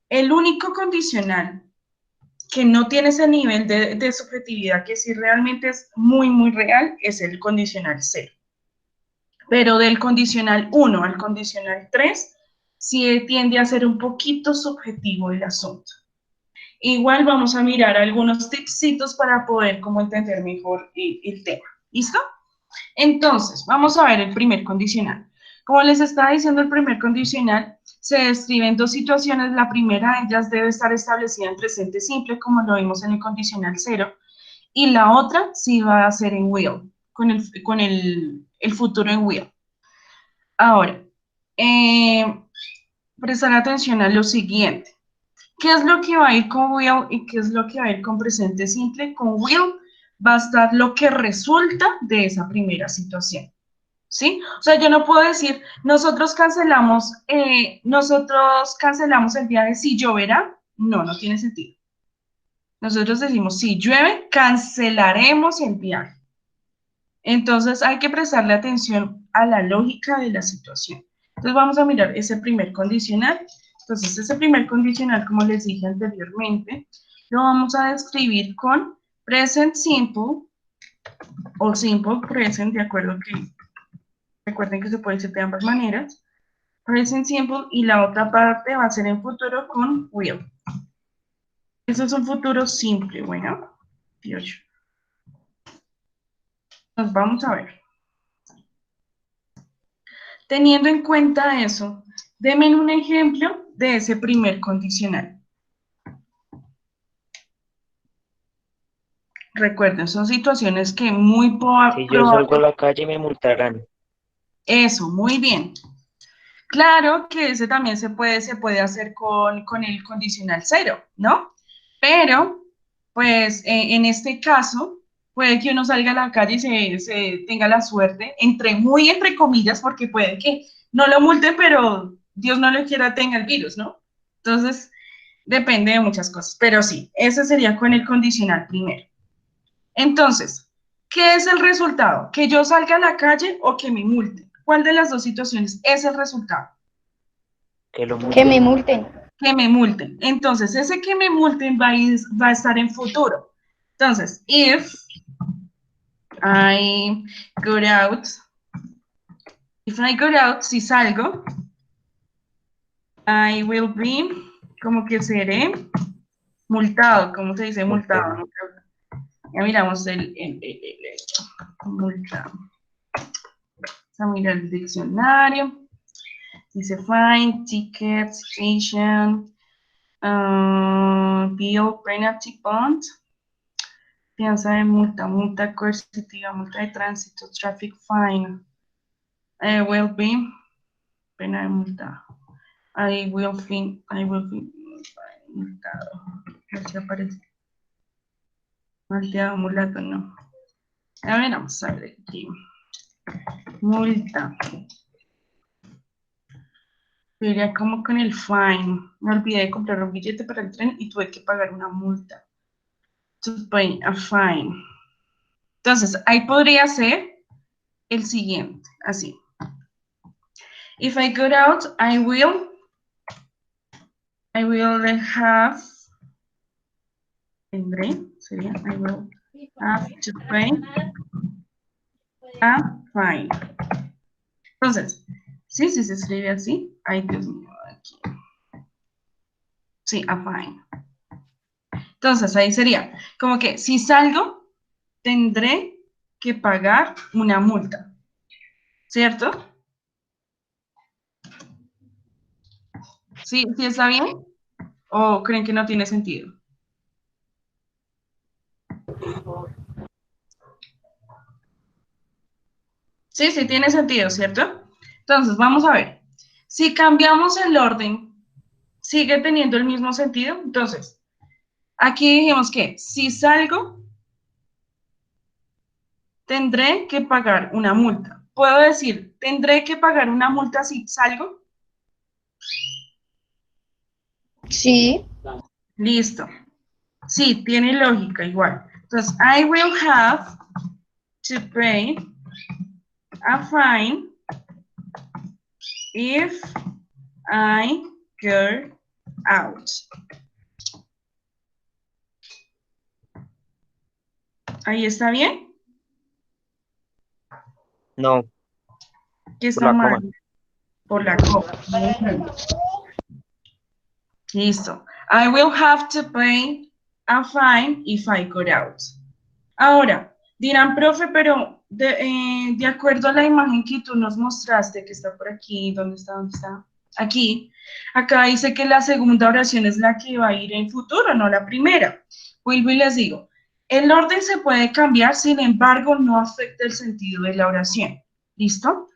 El único condicional que no tiene ese nivel de subjetividad, que sí realmente es muy, muy real, es el condicional 0. Pero del condicional 1 al condicional 3, sí tiende a ser un poquito subjetivo el asunto. Igual vamos a mirar algunos tipsitos para poder como entender mejor el tema. ¿Listo? Entonces, vamos a ver el primer condicional. Como les estaba diciendo, el primer condicional se describe en dos situaciones. La primera de ellas debe estar establecida en presente simple, como lo vimos en el condicional 0. Y la otra sí va a ser en will, con el futuro en will. Ahora, prestar atención a lo siguiente. ¿Qué es lo que va a ir con will y qué es lo que va a ir con presente simple? Con will va a estar lo que resulta de esa primera situación, ¿sí? O sea, yo no puedo decir, nosotros cancelamos el viaje si lloverá. No, no tiene sentido. Nosotros decimos, si llueve, cancelaremos el viaje. Entonces hay que prestarle atención a la lógica de la situación. Entonces vamos a mirar ese primer condicional. Entonces ese primer condicional, como les dije anteriormente, lo vamos a describir con present simple o simple present, de acuerdo que recuerden que se puede decir de ambas maneras. Present simple y la otra parte va a ser en futuro con will. Eso es un futuro simple, bueno. 18. Nos vamos a ver. Teniendo en cuenta eso, denme un ejemplo de ese primer condicional. Recuerden, son situaciones que muy Si yo salgo a probable. la calle me multarán. Eso, muy bien. Claro que ese también se puede hacer con el condicional 0, ¿no? Pero, pues, en este caso, puede que uno salga a la calle y se tenga la suerte, muy entre comillas, porque puede que no lo multen, pero Dios no lo quiera, tenga el virus, ¿no? Entonces, depende de muchas cosas. Pero sí, ese sería con el condicional primero. Entonces, ¿qué es el resultado? ¿Que yo salga a la calle o que me multen? ¿Cuál de las dos situaciones es el resultado? Que lo Que me multen. multen. Que me multen. Entonces, ese que me multen va a estar en futuro. Entonces, if I go out, si salgo, I will be, como que seré multado. ¿Cómo se dice multado? Multado. Ya miramos multado. Vamos a mirar el diccionario. Dice fine, ticket, citation, bill, penalty, bond, fianza de multa, multa coercitiva, multa de tránsito, traffic fine, will be, pena de multa, I will be multado. No se aparece. Malteado, mulato, no. A ver, vamos a ver aquí. Multa. Sería como con el fine. Me olvidé de comprar un billete para el tren y tuve que pagar una multa. To pay a fine. Entonces, ahí podría ser el siguiente, así. If I go out, I will have, tendré, sería, I will have to pay a fine. Entonces, sí, sí se escribe así. Ay, Dios mío, aquí. Sí, a fine. Entonces, ahí sería, como que si salgo, tendré que pagar una multa, ¿cierto? ¿Sí, sí está bien? ¿O creen que no tiene sentido? Sí, sí tiene sentido, ¿cierto? Entonces, vamos a ver. Si cambiamos el orden, ¿sigue teniendo el mismo sentido? Entonces, aquí dijimos que si salgo, tendré que pagar una multa. ¿Puedo decir, tendré que pagar una multa si salgo? Sí, Listo. Sí, tiene lógica igual. Entonces, I will have to pay a fine if I go out. ¿Ahí está bien? No, ¿Qué por está la mal? coma. Por la coma. Listo. I will have to pay a fine if I go out. Ahora, dirán, profe, pero de acuerdo a la imagen que tú nos mostraste, que está por aquí, ¿dónde está? ¿Dónde está? Aquí. Acá dice que la segunda oración es la que va a ir en futuro, no la primera. Vuelvo y les digo, el orden se puede cambiar, sin embargo, no afecta el sentido de la oración. ¿Listo?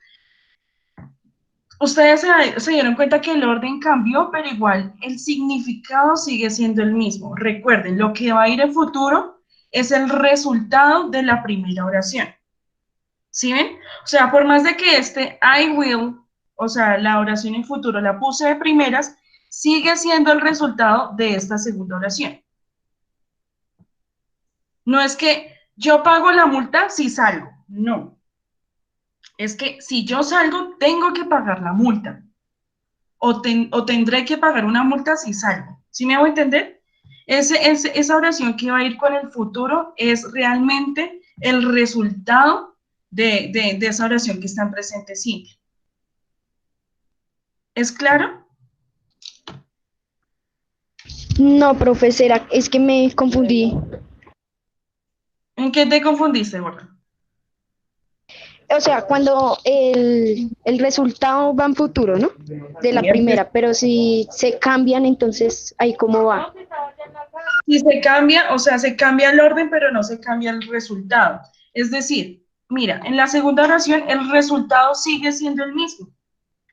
Ustedes se dieron cuenta que el orden cambió, pero igual el significado sigue siendo el mismo. Recuerden, lo que va a ir en futuro es el resultado de la primera oración. ¿Sí ven? O sea, por más de que I will, o sea, la oración en futuro la puse de primeras, sigue siendo el resultado de esta segunda oración. No es que yo pago la multa si salgo, no. Es que si yo salgo, tengo que pagar la multa. O tendré que pagar una multa si salgo. ¿Sí me hago entender? Esa oración que va a ir con el futuro es realmente el resultado de esa oración que está en presente simple. ¿Es claro? no, profesora, es que me confundí. ¿En qué te confundiste, Borja? O sea, cuando el resultado va en futuro, ¿no? De la primera, pero si se cambian, entonces ahí cómo va. Si se cambia, o sea, se cambia el orden, pero no se cambia el resultado. Es decir, mira, en la segunda oración el resultado sigue siendo el mismo.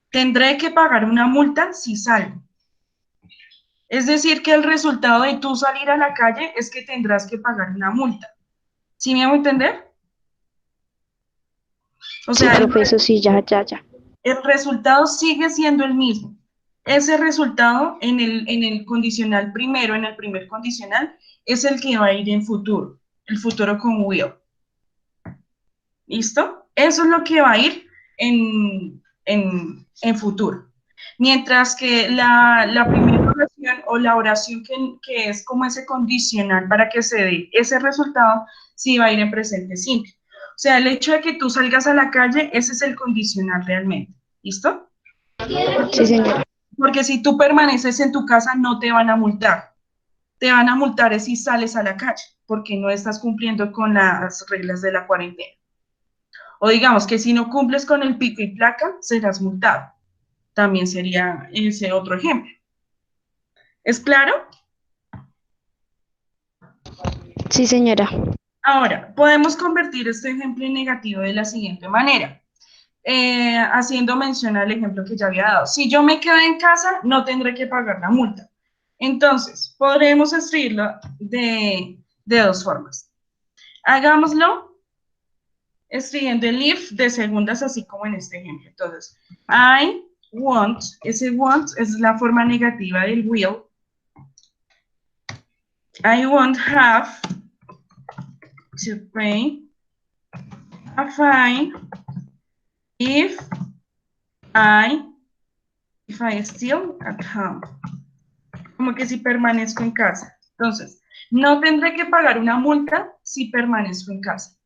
Tendré que pagar una multa si salgo. Es decir, que el resultado de tú salir a la calle es que tendrás que pagar una multa. ¿Sí me hago entender? O Sí, sea, profesor, sí, ya. el resultado sigue siendo el mismo. Ese resultado en el condicional primero, en el primer condicional, es el que va a ir en futuro. El futuro con will. ¿Listo? Eso es lo que va a ir en futuro. Mientras que la primera oración o la oración que es como ese condicional para que se dé ese resultado, sí va a ir en presente simple. O sea, el hecho de que tú salgas a la calle, ese es el condicional realmente. ¿Listo? Sí, señora. Porque si tú permaneces en tu casa, no te van a multar. Te van a multar si sales a la calle, porque no estás cumpliendo con las reglas de la cuarentena. O digamos que si no cumples con el pico y placa, serás multado. También sería ese otro ejemplo. ¿Es claro? Sí, señora. Ahora, podemos convertir este ejemplo en negativo de la siguiente manera, haciendo mención al ejemplo que ya había dado. Si yo me quedo en casa, no tendré que pagar la multa. Entonces, podremos escribirlo de dos formas. Hagámoslo escribiendo el if de segundas, así como en este ejemplo. Entonces, I want, ese want es la forma negativa del will. I won't have to pay a fine if I still at home. Como que si permanezco en casa. Entonces, no tendré que pagar una multa si permanezco en casa.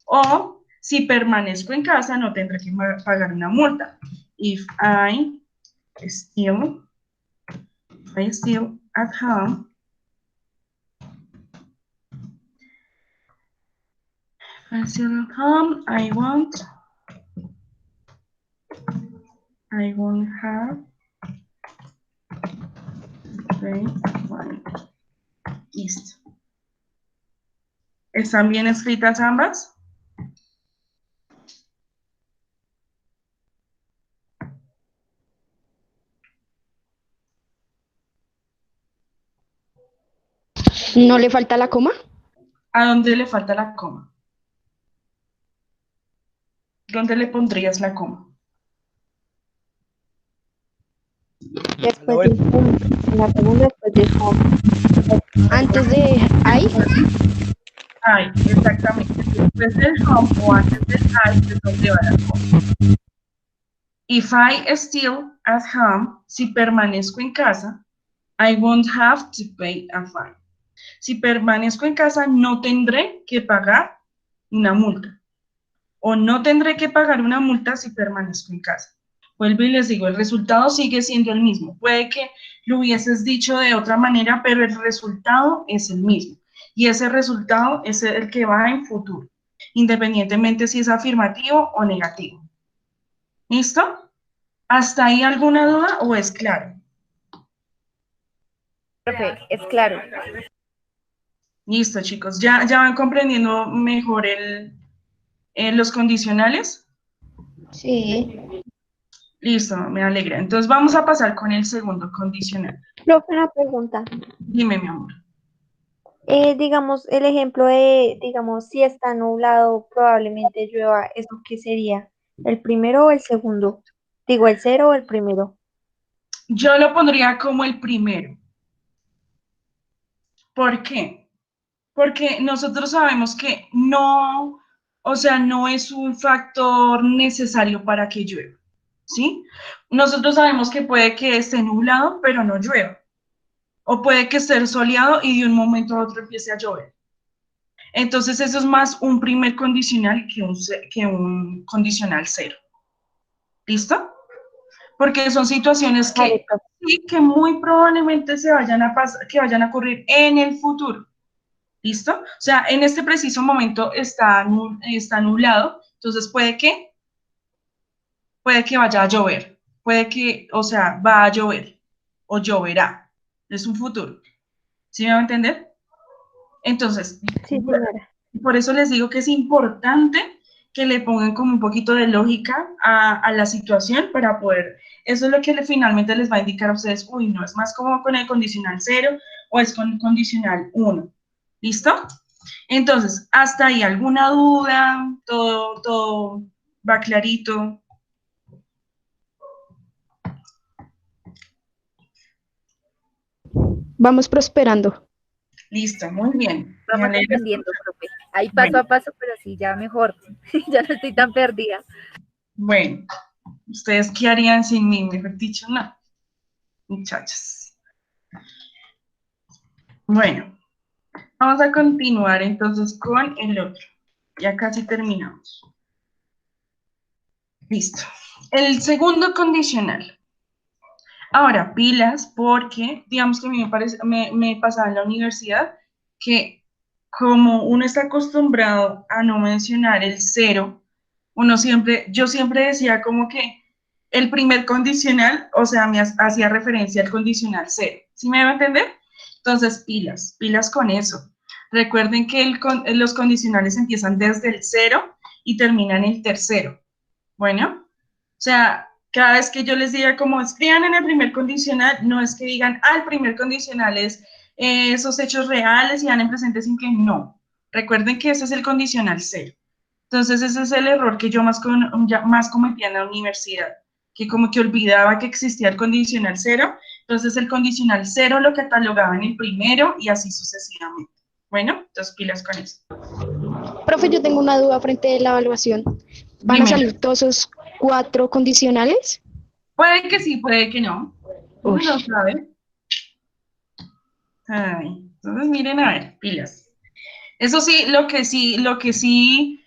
O si permanezco en casa, no tendré que pagar una multa. If I still at home, I won't have to pay fine. Listo. ¿Están bien escritas ambas? ¿No le falta la coma? ¿A dónde le falta la coma? ¿Dónde le pondrías la coma? Después del home. En la segunda, después del home. Antes de I. Ay, exactamente. Después del home o antes del I es donde va la coma. If I still at home, si permanezco en casa, I won't have to pay a fine. Si permanezco en casa, no tendré que pagar una multa. O no tendré que pagar una multa si permanezco en casa. Vuelvo y les digo, el resultado sigue siendo el mismo. Puede que lo hubieses dicho de otra manera, pero el resultado es el mismo. Y ese resultado es el que va en futuro, independientemente si es afirmativo o negativo. ¿Listo? ¿Hasta ahí alguna duda o es claro? Profe, es claro. Listo, chicos. ¿Ya van comprendiendo mejor los condicionales? Sí. Listo, me alegra. Entonces vamos a pasar con el segundo condicional. Profe, una pregunta. Dime, mi amor. Digamos, el ejemplo de, digamos, si está nublado, probablemente llueva. ¿Eso qué sería? ¿El primero o el segundo? Digo, ¿el cero o el primero? Yo lo pondría como el primero. ¿Por qué? Porque nosotros sabemos que no, o sea, no es un factor necesario para que llueva, ¿sí? Nosotros sabemos que puede que esté nublado, pero no llueva. O puede que esté soleado y de un momento a otro empiece a llover. Entonces, eso es más un primer condicional que un condicional cero. ¿Listo? Porque son situaciones Vale, que, profe. sí, que muy probablemente que vayan a ocurrir en el futuro. ¿Listo? O sea, en este preciso momento está nublado, entonces puede que vaya a llover, puede que, o sea, va a llover o lloverá. Es un futuro. ¿Sí me va a entender? Entonces, Sí, señora. por eso les digo que es importante que le pongan como un poquito de lógica a la situación para poder, eso es lo que finalmente les va a indicar a ustedes, uy, no, es más como con el condicional 0 o es con el condicional 1. ¿Listo? Entonces, hasta ahí, ¿alguna duda? ¿Todo va clarito? Vamos prosperando. Listo, muy bien. Me Vamos alegra. entendiendo, profe. Ahí paso Bueno. a paso, pero sí, ya mejor. Ya no estoy tan perdida. Bueno, ¿ustedes qué harían sin mí? Mejor dicho, no, muchachos. Bueno, vamos a continuar entonces con el otro. Ya casi terminamos. Listo. El segundo condicional. Ahora, pilas, porque digamos que a mí me pasaba en la universidad que como uno está acostumbrado a no mencionar el cero, yo siempre decía como que el primer condicional, o sea, me hacía referencia al condicional cero. ¿Sí me va a entender? Entonces, pilas con eso. Recuerden que los condicionales empiezan desde el cero y terminan en el tercero. Bueno, o sea, cada vez que yo les diga como escriban en el primer condicional, no es que digan, el primer condicional es esos hechos reales y dan en presente sin que no. Recuerden que ese es el condicional cero. Entonces ese es el error que yo más cometía en la universidad, que como que olvidaba que existía el condicional cero, entonces el condicional cero lo catalogaba en el primero y así sucesivamente. Bueno, entonces pilas con eso. Profe, yo tengo una duda frente a la evaluación. ¿Van a Dime, salir todos esos 4 condicionales? puede que sí, puede que no. Uno Uy, no sabe. Ay, entonces miren a ver, pilas. Eso sí, lo que sí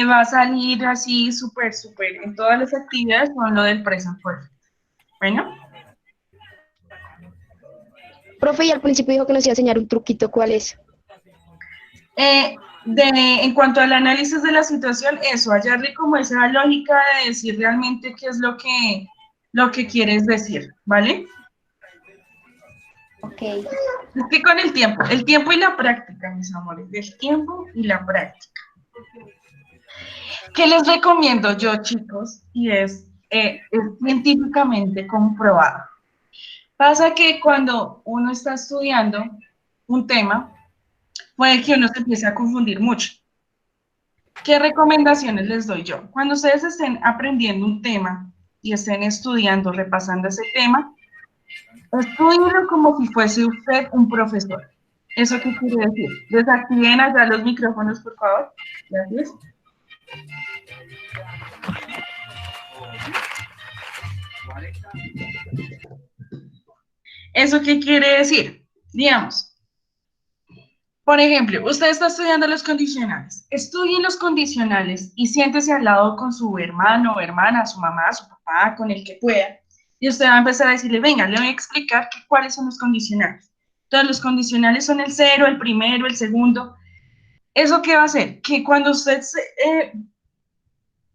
va a salir así súper, súper en todas las actividades son lo del present perfect. Bueno, profe, y al principio dijo que nos iba a enseñar un truquito, ¿cuál es? en cuanto al análisis de la situación, eso, hallarle como esa lógica de decir realmente qué es lo que quieres decir, ¿vale? Ok. Es que con el tiempo y la práctica, mis amores, el tiempo y la práctica. ¿Qué les recomiendo yo, chicos? Y es científicamente comprobado. Pasa que cuando uno está estudiando un tema, puede que uno se empiece a confundir mucho. ¿Qué recomendaciones les doy yo? Cuando ustedes estén aprendiendo un tema y estén estudiando, repasando ese tema, estúdienlo como si fuese usted un profesor. ¿Eso qué quiere decir? Desactiven allá los micrófonos, por favor. Gracias. ¿Eso qué quiere decir? Digamos, por ejemplo, usted está estudiando los condicionales. Estudien los condicionales y siéntese al lado con su hermano o hermana, su mamá, su papá, con el que pueda. Y usted va a empezar a decirle, venga, le voy a explicar cuáles son los condicionales. Entonces, los condicionales son el cero, el primero, el segundo. ¿Eso qué va a hacer? Que cuando usted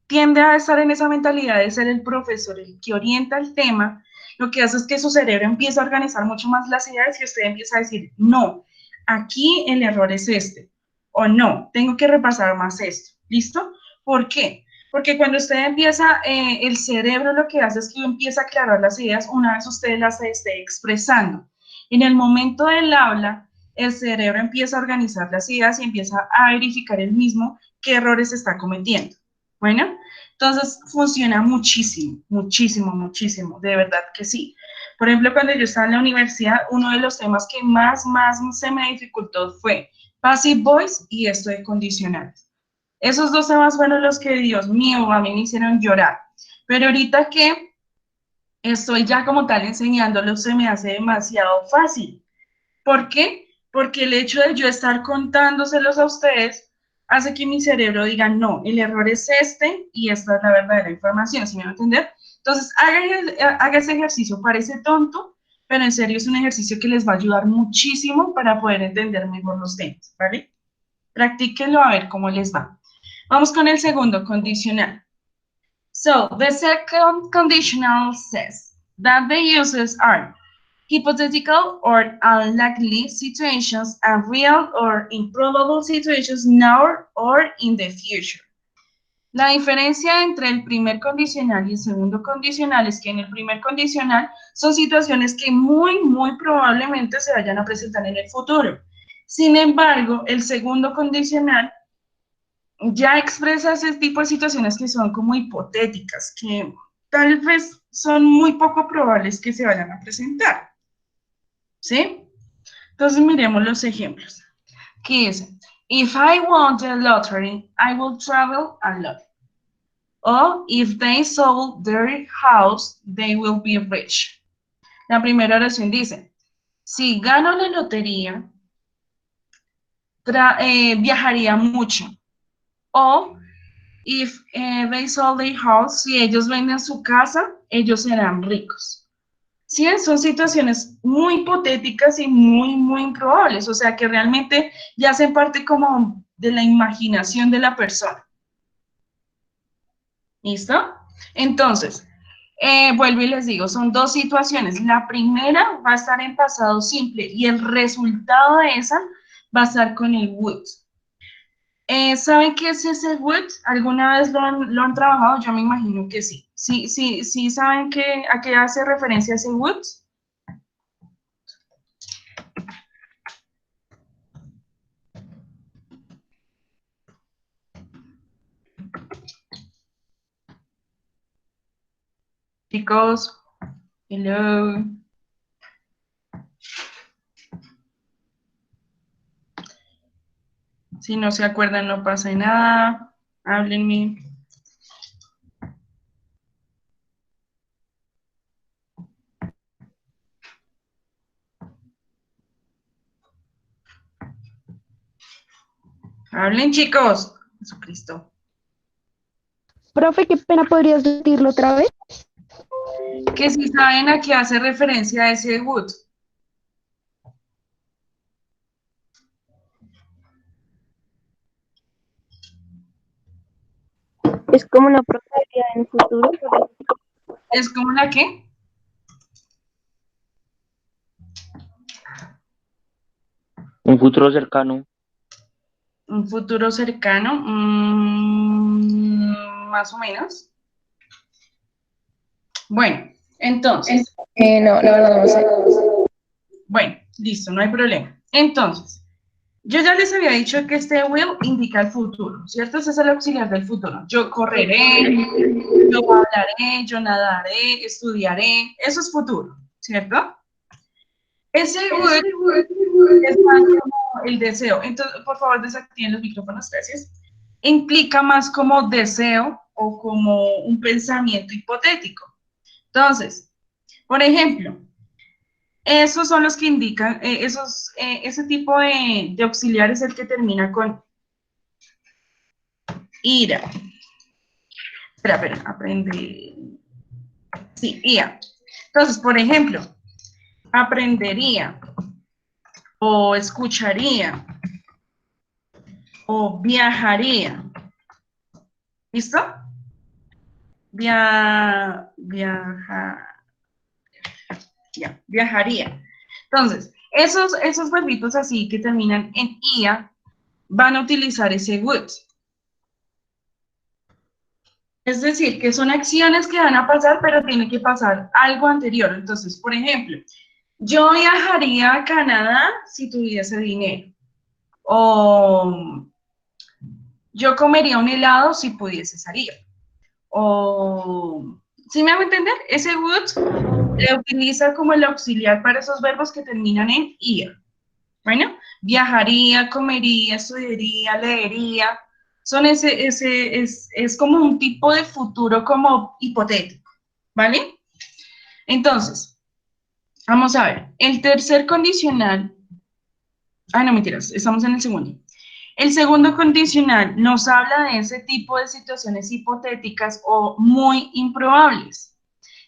tiende a estar en esa mentalidad de ser el profesor, el que orienta el tema, lo que hace es que su cerebro empieza a organizar mucho más las ideas y usted empieza a decir, no, aquí el error es este, o no, tengo que repasar más esto, ¿listo? ¿Por qué? Porque cuando usted empieza, el cerebro lo que hace es que empieza a aclarar las ideas una vez usted las esté expresando. En el momento del habla, el cerebro empieza a organizar las ideas y empieza a verificar el mismo qué errores está cometiendo. Bueno, entonces funciona muchísimo, muchísimo, muchísimo, de verdad que sí. Por ejemplo, cuando yo estaba en la universidad, uno de los temas que más se me dificultó fue passive voice y esto de condicionales. Esos dos temas fueron los que, Dios mío, a mí me hicieron llorar. Pero ahorita que estoy ya como tal enseñándolo, se me hace demasiado fácil. ¿Por qué? Porque el hecho de yo estar contándoselos a ustedes hace que mi cerebro diga, no, el error es este y esta es la verdadera información, ¿sí me va a entender? Entonces, haga ese ejercicio, parece tonto, pero en serio es un ejercicio que les va a ayudar muchísimo para poder entender mejor los temas, ¿vale? Practíquenlo a ver cómo les va. Vamos con el segundo condicional. So, the second conditional says that the uses are hypothetical or unlikely situations and real or improbable situations now or in the future. La diferencia entre el primer condicional y el segundo condicional es que en el primer condicional son situaciones que muy, muy probablemente se vayan a presentar en el futuro. Sin embargo, el segundo condicional ya expresa ese tipo de situaciones que son como hipotéticas, que tal vez son muy poco probables que se vayan a presentar. ¿Sí? Entonces miremos los ejemplos. ¿Qué es? If I won the lottery, I will travel a lot. O if they sold their house, they will be rich. La primera oración dice, si gano la lotería, viajaría mucho. O if they sold their house, si ellos venden su casa, ellos serán ricos. Sí, son situaciones muy hipotéticas y muy, muy improbables, o sea que realmente ya hacen parte como de la imaginación de la persona. ¿Listo? Entonces, vuelvo y les digo, son dos situaciones. La primera va a estar en pasado simple y el resultado de esa va a estar con el would. ¿Saben qué es ese would? ¿Alguna vez lo han trabajado? Yo me imagino que sí. Sí, sí, sí, ¿saben a qué hace referencia ese would? Chicos, hello. Si no se acuerdan, no pasa nada. Háblenme. Hablen, chicos. Jesucristo. Profe, qué pena, ¿podrías repetirlo otra vez? Que si saben a qué hace referencia ese would. Es como una probabilidad en el futuro. ¿Es como la qué? Un futuro cercano. Un futuro cercano. Más o menos. Bueno, entonces. No, la verdad no sé. Bueno, listo, no hay problema. Entonces, yo ya les había dicho que este will indica el futuro, ¿cierto? Ese es el auxiliar del futuro. Yo correré, yo hablaré, yo nadaré, estudiaré. Eso es futuro, ¿cierto? Ese would es más como el deseo. Entonces, por favor, desactiven los micrófonos, gracias. Implica más como deseo o como un pensamiento hipotético. Entonces, por ejemplo, esos son los que indican, ese tipo de auxiliar es el que termina con ira. Espera, aprende. Sí, ira. Entonces, por ejemplo, aprendería, o escucharía, o viajaría. ¿Listo? Viajaría. Entonces, esos verbitos así que terminan en ia van a utilizar ese would. Es decir, que son acciones que van a pasar, pero tiene que pasar algo anterior. Entonces, por ejemplo, yo viajaría a Canadá si tuviese dinero. O yo comería un helado si pudiese salir. O, ¿sí me hago entender? Ese would se utiliza como el auxiliar para esos verbos que terminan en ia. Bueno, viajaría, comería, estudiaría, leería. Es como un tipo de futuro como hipotético, ¿vale? Entonces, vamos a ver. El tercer condicional, no mentiras, estamos en el segundo. El segundo condicional nos habla de ese tipo de situaciones hipotéticas o muy improbables.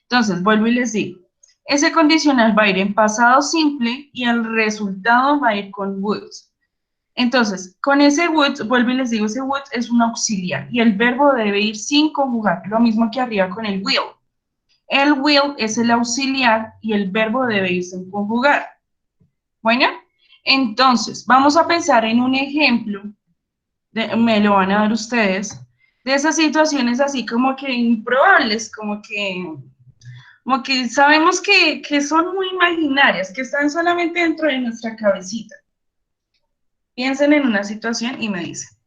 Entonces, vuelvo y les digo, ese condicional va a ir en pasado simple y el resultado va a ir con would. Entonces, con ese would, vuelvo y les digo, ese would es un auxiliar y el verbo debe ir sin conjugar, lo mismo que arriba con el will. El will es el auxiliar y el verbo debe ir sin conjugar. Bueno, entonces, vamos a pensar en un ejemplo, me lo van a dar ustedes, de esas situaciones así como que improbables, como que sabemos que son muy imaginarias, que están solamente dentro de nuestra cabecita. Piensen en una situación y me dicen.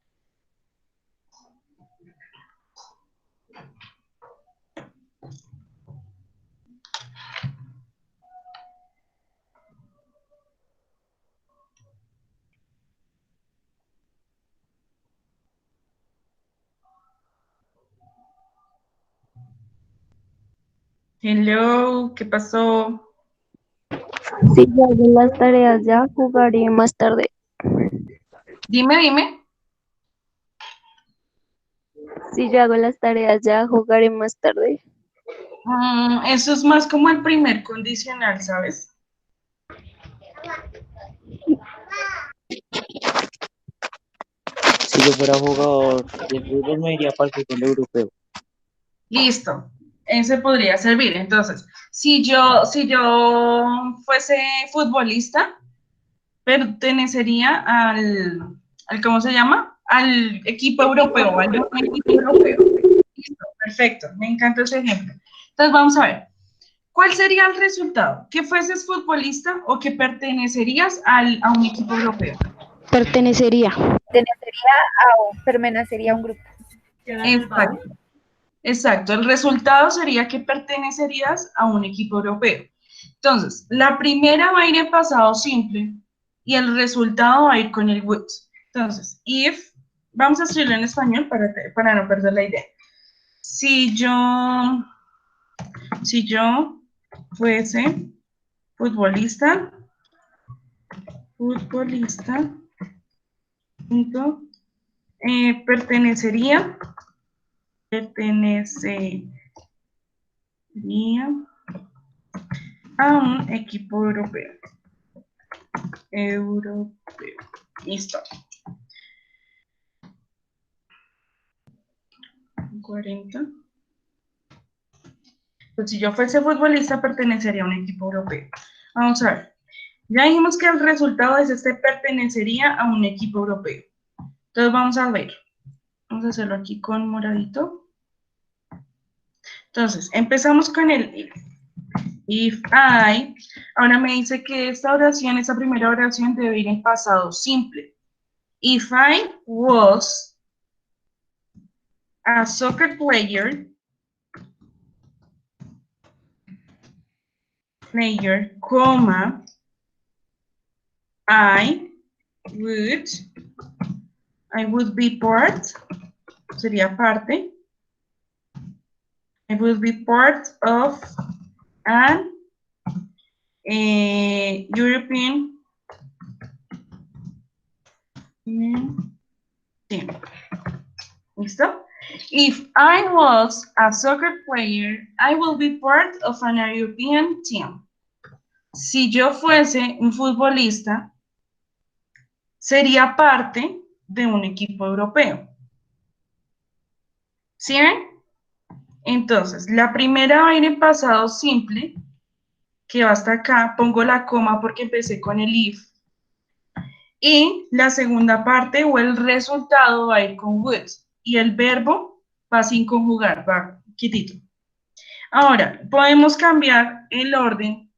Hello, ¿qué pasó? Si yo hago las tareas ya, jugaré más tarde. Dime. Si yo hago las tareas ya, jugaré más tarde. Eso es más como el primer condicional, ¿sabes? Si yo fuera jugador de fútbol, me iría para el fútbol europeo. Listo, ese podría servir. Entonces, si yo fuese futbolista, pertenecería al ¿cómo se llama? Al equipo europeo, al equipo europeo. Listo, perfecto, me encanta ese ejemplo. Entonces, vamos a ver. ¿Cuál sería el resultado? ¿Que fueses futbolista o que pertenecerías a un equipo europeo? Pertenecería. Pertenecería a un grupo. Exacto. Exacto, el resultado sería que pertenecerías a un equipo europeo. Entonces, la primera va a ir en pasado simple y el resultado va a ir con el would. Entonces, if, vamos a escribirlo en español para no perder la idea. Si yo fuese futbolista, punto, pertenecería a un equipo europeo. Listo. 40. Pues si yo fuese futbolista, pertenecería a un equipo europeo. Vamos a ver. Ya dijimos que el resultado es pertenecería a un equipo europeo. Entonces vamos a ver. Vamos a hacerlo aquí con moradito. Entonces, empezamos con el if. If I, ahora me dice que esta primera oración debe ir en pasado simple. If I was a soccer player, comma, I would be part, sería parte. I would be part of an European team. ¿Listo? If I was a soccer player, I will be part of an European team. Si yo fuese un futbolista, sería parte de un equipo europeo. ¿Sí ven? Entonces, la primera va a ir en pasado simple, que va hasta acá, pongo la coma porque empecé con el if. Y la segunda parte o el resultado va a ir con would. Y el verbo va sin conjugar, va quietito. Ahora, podemos cambiar el orden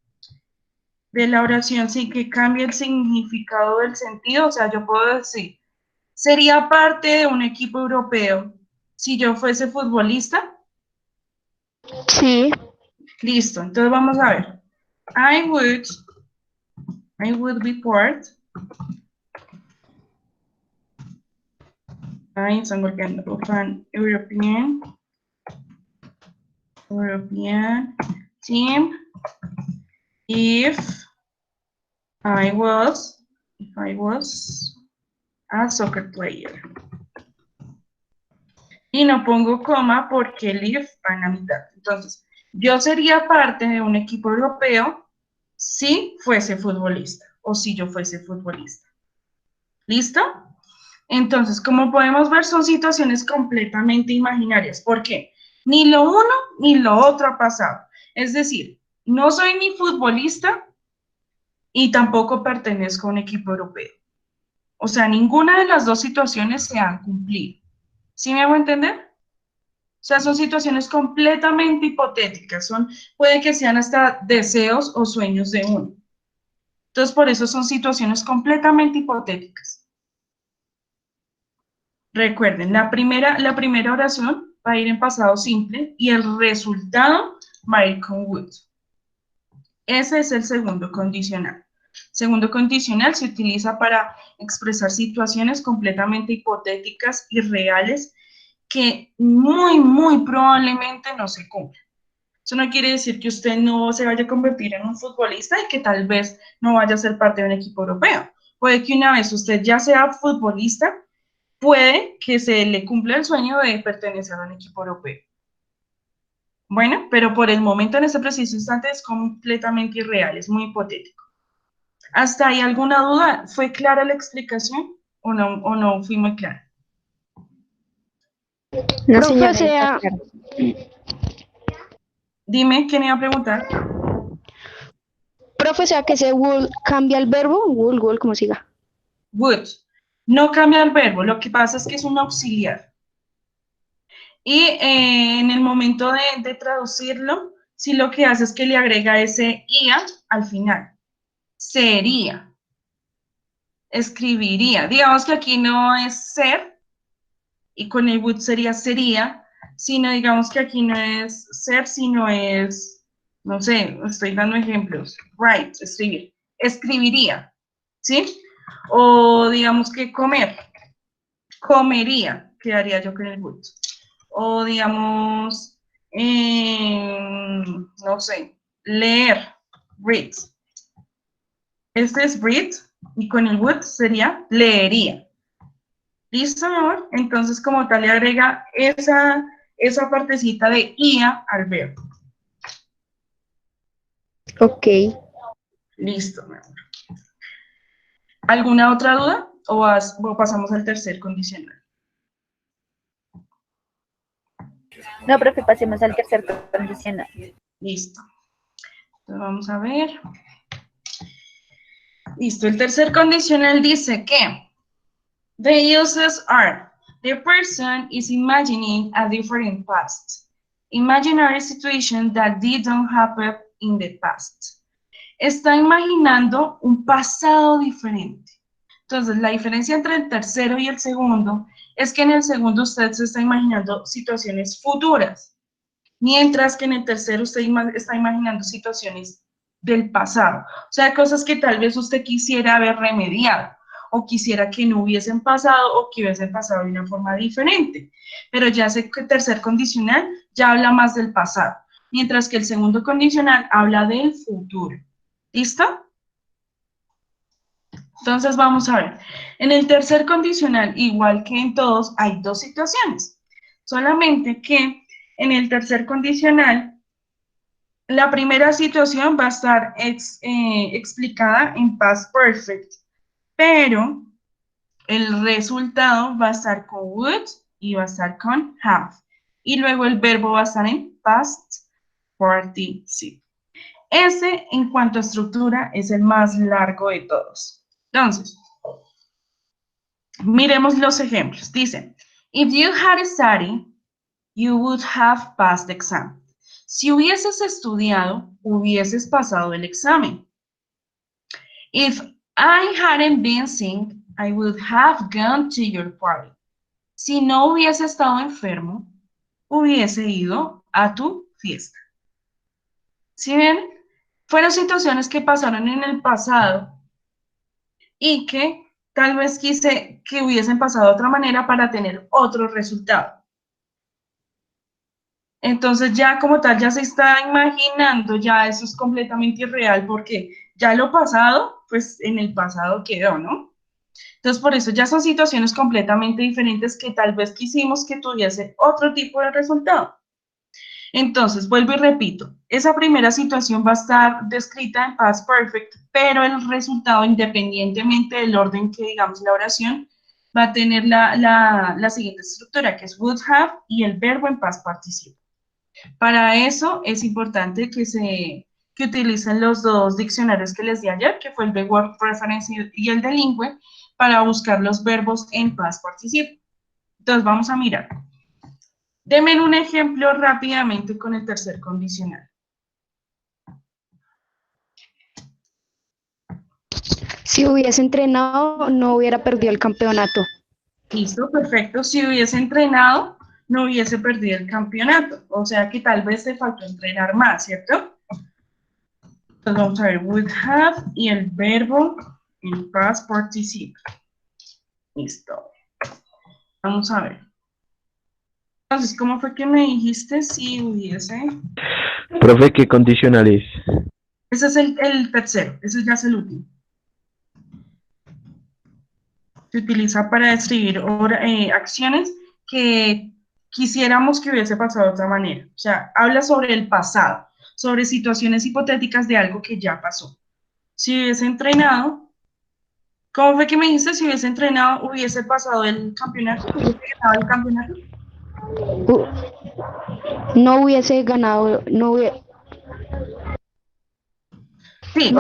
de la oración sin que cambie el significado del sentido. O sea, yo puedo decir, ¿sería parte de un equipo europeo si yo fuese futbolista? Sí. Listo, entonces vamos a ver. I would be part. Ahí están golpeando. Of an European team if I was a soccer player. Y no pongo coma porque el if va en la mitad. Entonces, yo sería parte de un equipo europeo si fuese futbolista o si yo fuese futbolista. ¿Listo? Entonces, como podemos ver, son situaciones completamente imaginarias. ¿Por qué? Ni lo uno ni lo otro ha pasado. Es decir, no soy ni futbolista y tampoco pertenezco a un equipo europeo. O sea, ninguna de las dos situaciones se han cumplido. ¿Sí me hago entender? O sea, son situaciones completamente hipotéticas. Puede que sean hasta deseos o sueños de uno. Entonces, por eso son situaciones completamente hipotéticas. Recuerden, la primera oración va a ir en pasado simple y el resultado va a ir con would. Ese es el segundo condicional. Segundo condicional se utiliza para expresar situaciones completamente hipotéticas y reales que muy probablemente no se cumplan. Eso no quiere decir que usted no se vaya a convertir en un futbolista y que tal vez no vaya a ser parte de un equipo europeo. Puede que una vez usted ya sea futbolista, puede que se le cumpla el sueño de pertenecer a un equipo europeo. Bueno, pero por el momento, en este preciso instante, es completamente irreal, es muy hipotético. ¿Hasta ahí alguna duda? ¿Fue clara la explicación o no fui muy clara? No, Profe, señora, o sea, está claro. Dime, ¿qué me iba a preguntar? profe, o sea que se would cambia el verbo, would, como siga. Would. No cambia el verbo, lo que pasa es que es un auxiliar. Y en el momento de traducirlo, sí lo que hace es que le agrega ese ia al final. Sería. Escribiría. Digamos que aquí no es ser, y con el would sería, sino digamos que aquí no es ser, sino es, no sé, estoy dando ejemplos. Write, escribir. Escribiría, ¿sí? O digamos que comer. Comería, quedaría yo con el would. O digamos, no sé, leer, read. Este es read y con el would sería leería. ¿Listo, mi amor? Entonces, como tal, le agrega esa partecita de IA al verbo. Ok. Listo, mi amor. ¿Alguna otra duda? ¿O pasamos al tercer condicional? No, profe, pasemos al tercer condicional. Listo. Entonces, vamos a ver. Listo, el tercer condicional dice que the uses are, the person is imagining a different past. Imaginary situation that didn't happen in the past. Está imaginando un pasado diferente. Entonces, la diferencia entre el tercero y el segundo es que en el segundo usted se está imaginando situaciones futuras, mientras que en el tercero usted está imaginando situaciones del pasado. O sea, cosas que tal vez usted quisiera haber remediado, o quisiera que no hubiesen pasado, o que hubiesen pasado de una forma diferente. Pero ya ese tercer condicional ya habla más del pasado, mientras que el segundo condicional habla del futuro. ¿Listo? Entonces vamos a ver. En el tercer condicional, igual que en todos, hay dos situaciones. Solamente que en el tercer condicional, la primera situación va a estar explicada en past perfect, pero el resultado va a estar con would y va a estar con have. Y luego el verbo va a estar en past participle. Ese, en cuanto a estructura, es el más largo de todos. Entonces, miremos los ejemplos. Dice, if you had studied, you would have passed the exam. Si hubieses estudiado, hubieses pasado el examen. If I hadn't been sick, I would have gone to your party. Si no hubiese estado enfermo, hubiese ido a tu fiesta. ¿Sí ven? Fueron situaciones que pasaron en el pasado y que tal vez quise que hubiesen pasado de otra manera para tener otro resultado. Entonces ya como tal ya se está imaginando, ya eso es completamente irreal porque ya lo pasado, pues en el pasado quedó, ¿no? Entonces por eso ya son situaciones completamente diferentes que tal vez quisimos que tuviese otro tipo de resultado. Entonces, vuelvo y repito, esa primera situación va a estar descrita en past perfect, pero el resultado, independientemente del orden que digamos la oración, va a tener la siguiente estructura, que es would have y el verbo en past participle. Para eso es importante que utilicen los dos diccionarios que les di ayer, que fue el de Word Reference y el de Lingüe, para buscar los verbos en past participle. Entonces, vamos a mirar. Denme un ejemplo rápidamente con el tercer condicional. Si hubiese entrenado, no hubiera perdido el campeonato. Listo, perfecto. Si hubiese entrenado, no hubiese perdido el campeonato. O sea que tal vez te faltó entrenar más, ¿cierto? Entonces vamos a ver, would have y el verbo en past participle. Listo. Vamos a ver. Entonces, ¿cómo fue que me dijiste si hubiese? Profe, ¿qué condicional es? Ese es el tercero, ese ya es el último. Se utiliza para describir acciones que quisiéramos que hubiese pasado de otra manera. O sea, habla sobre el pasado, sobre situaciones hipotéticas de algo que ya pasó. Si hubiese entrenado, ¿cómo fue que me dijiste? Si hubiese entrenado, hubiese pasado el campeonato, hubiese ganado el campeonato. No hubiese ganado, Sí, no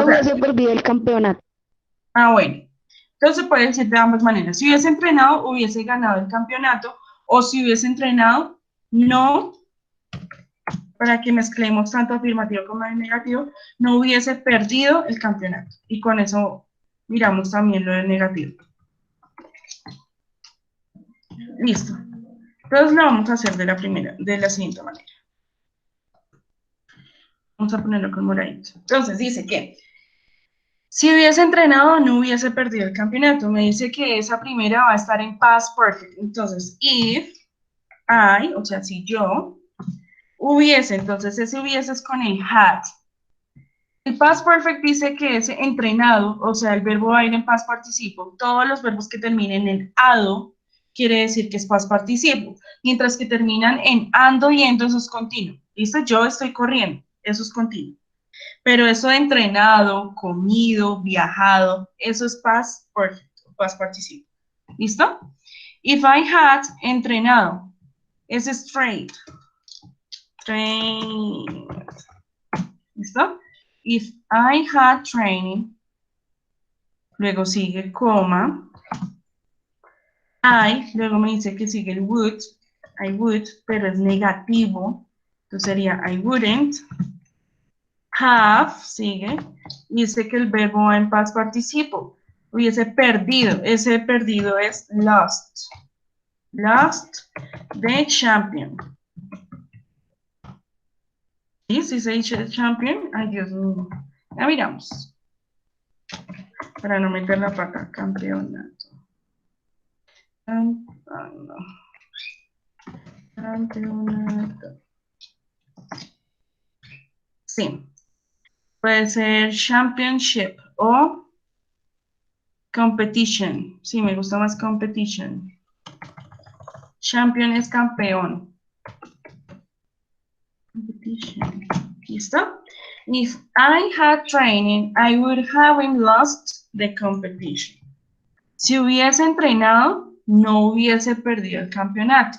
o sea, hubiese perdido el campeonato. bueno. Entonces se puede decir de ambas maneras. Si hubiese entrenado, hubiese ganado el campeonato, o si hubiese entrenado, no, para que mezclemos tanto afirmativo como negativo, no hubiese perdido el campeonato. Y con eso miramos también lo del negativo. Listo. Entonces lo vamos a hacer de la siguiente manera. Vamos a ponerlo con moradito. Entonces dice que si hubiese entrenado, no hubiese perdido el campeonato. Me dice que esa primera va a estar en past perfect. Entonces, if I, o sea, si yo hubiese, entonces ese hubiese es con el had. El past perfect dice que es entrenado, o sea, el verbo va a ir en past participo. Todos los verbos que terminen en ado quiere decir que es past participo, mientras que terminan en ando y endo, eso es continuo. ¿Listo? Yo estoy corriendo, eso es continuo. Pero eso de entrenado, comido, viajado, eso es past perfect, past participo. ¿Listo? If I had entrenado, es straight. Trained. ¿Listo? If I had training, luego sigue coma. Luego me dice que sigue el would, I would, pero es negativo. Entonces sería I wouldn't. Have, sigue, dice que el verbo va en past participo. Hubiese perdido, ese perdido es lost. Lost the champion. ¿Sí? Si se dice champion, ay Dios mío. Ya miramos. Para no meter la pata, campeonato. Campeonato. Sí. Puede ser championship o competition. Sí, me gusta más competition. Champion es campeón. Competition. ¿Listo? If I had training, I would have lost the competition. Si hubiese entrenado, no hubiese perdido el campeonato.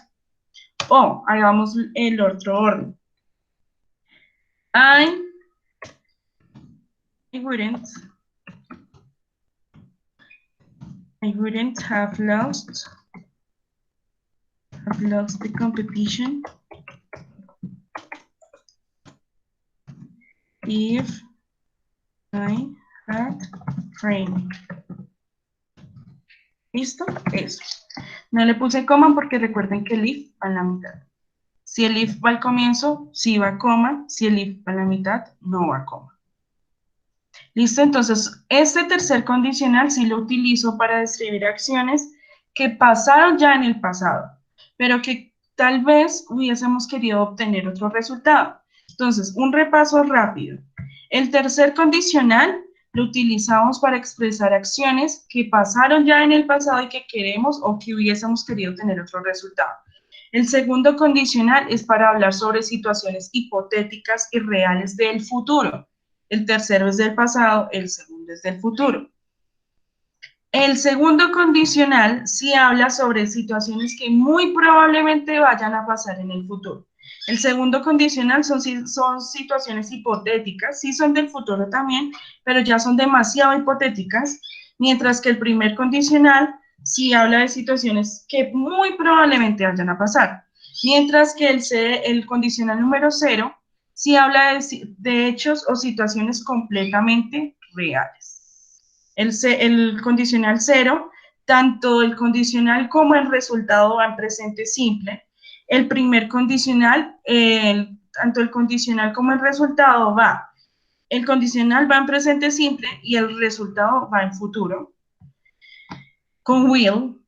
O, hagamos el otro orden. I wouldn't have lost the competition if I had training. ¿Listo? Eso. No le puse coma porque recuerden que el if va en la mitad. Si el if va al comienzo, sí va coma. Si el if va en la mitad, no va coma. ¿Listo? Entonces, este tercer condicional sí lo utilizo para describir acciones que pasaron ya en el pasado, pero que tal vez hubiésemos querido obtener otro resultado. Entonces, un repaso rápido. El tercer condicional lo utilizamos para expresar acciones que pasaron ya en el pasado y que queremos o que hubiésemos querido tener otro resultado. El segundo condicional es para hablar sobre situaciones hipotéticas y reales del futuro. El tercero es del pasado, el segundo es del futuro. El segundo condicional sí habla sobre situaciones que muy probablemente vayan a pasar en el futuro. El segundo condicional son situaciones hipotéticas, sí son del futuro también, pero ya son demasiado hipotéticas, mientras que el primer condicional sí habla de situaciones que muy probablemente vayan a pasar, mientras que el condicional número 0 sí habla de hechos o situaciones completamente reales. El condicional 0, tanto el condicional como el resultado van presente simple. El primer condicional, tanto el condicional como el resultado el condicional va en presente simple y el resultado va en futuro, con will.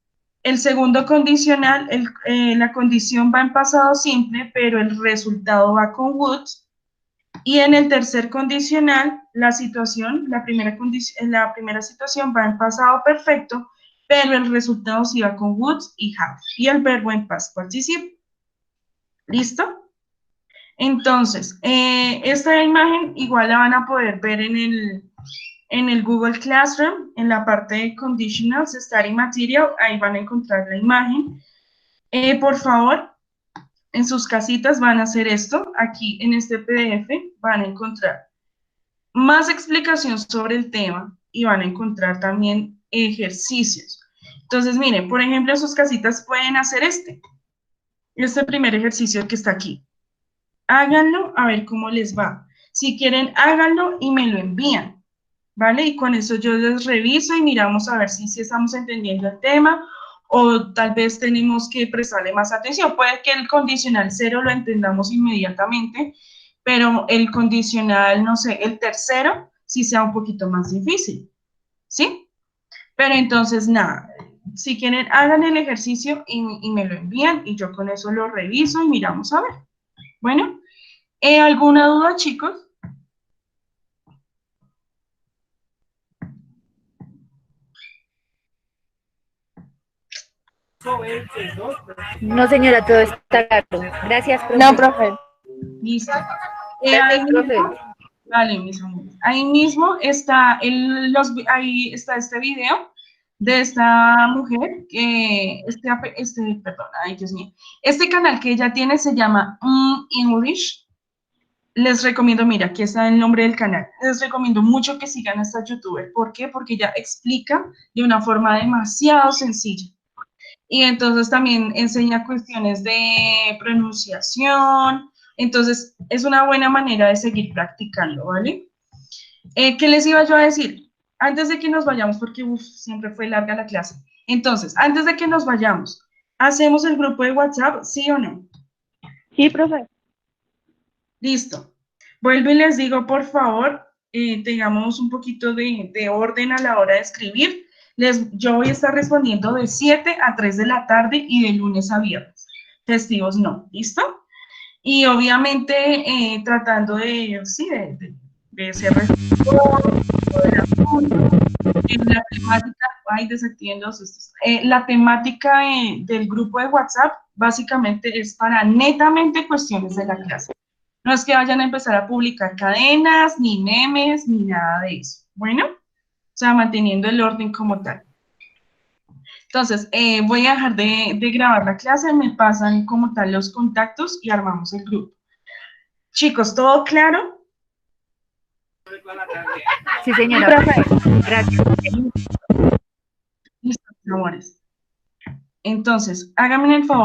El segundo condicional, la condición va en pasado simple, pero el resultado va con would. Y en el tercer condicional, la primera situación va en pasado perfecto, pero el resultado sí va con would y have. Y el verbo en past participle. ¿Listo? Entonces, esta imagen igual la van a poder ver en el Google Classroom, en la parte de Conditionals, Study Material, ahí van a encontrar la imagen. Por favor, en sus casitas van a hacer esto. Aquí en este PDF van a encontrar más explicación sobre el tema y van a encontrar también ejercicios. Entonces, miren, por ejemplo, en sus casitas pueden hacer este primer ejercicio que está aquí. Háganlo a ver cómo les va. Si quieren, háganlo y me lo envían, ¿vale? Y con eso yo les reviso y miramos a ver si estamos entendiendo el tema o tal vez tenemos que prestarle más atención. Puede que el condicional 0 lo entendamos inmediatamente, pero el condicional, no sé, el tercero, sí sea un poquito más difícil, ¿sí? Pero entonces, nada, si quieren, hagan el ejercicio y me lo envían, y yo con eso lo reviso y miramos a ver. Bueno, ¿alguna duda, chicos? No, señora, todo está claro. Gracias, profe. No, profe. Listo. Gracias, profe. Vale, mis amigos. Ahí mismo está, ahí está este video de esta mujer, que perdón, ay Dios mío, este canal que ella tiene se llama English. Les recomiendo, mira, aquí está el nombre del canal. Les recomiendo mucho que sigan a esta youtuber. ¿Por qué? Porque ella explica de una forma demasiado sencilla. Y entonces también enseña cuestiones de pronunciación. Entonces, es una buena manera de seguir practicando, ¿vale? ¿Qué les iba yo a decir? Antes de que nos vayamos, porque siempre fue larga la clase. Entonces, antes de que nos vayamos, ¿hacemos el grupo de WhatsApp, sí o no? Sí, profe. Listo. Vuelvo y les digo, por favor, tengamos un poquito de orden a la hora de escribir. Yo voy a estar respondiendo de 7 a 3 de la tarde y de lunes a viernes. Festivos no, ¿listo? Y obviamente tratando sí, de ser respetuosos, la temática, ay, desactiven los estos. La temática del grupo de WhatsApp básicamente es para netamente cuestiones de la clase. No es que vayan a empezar a publicar cadenas, ni memes, ni nada de eso. Bueno, o sea, manteniendo el orden como tal. Entonces, voy a dejar de grabar la clase, me pasan como tal los contactos y armamos el grupo. Chicos, ¿todo claro? Sí, señora. Gracias. Listo, amores. Entonces, háganme el favor.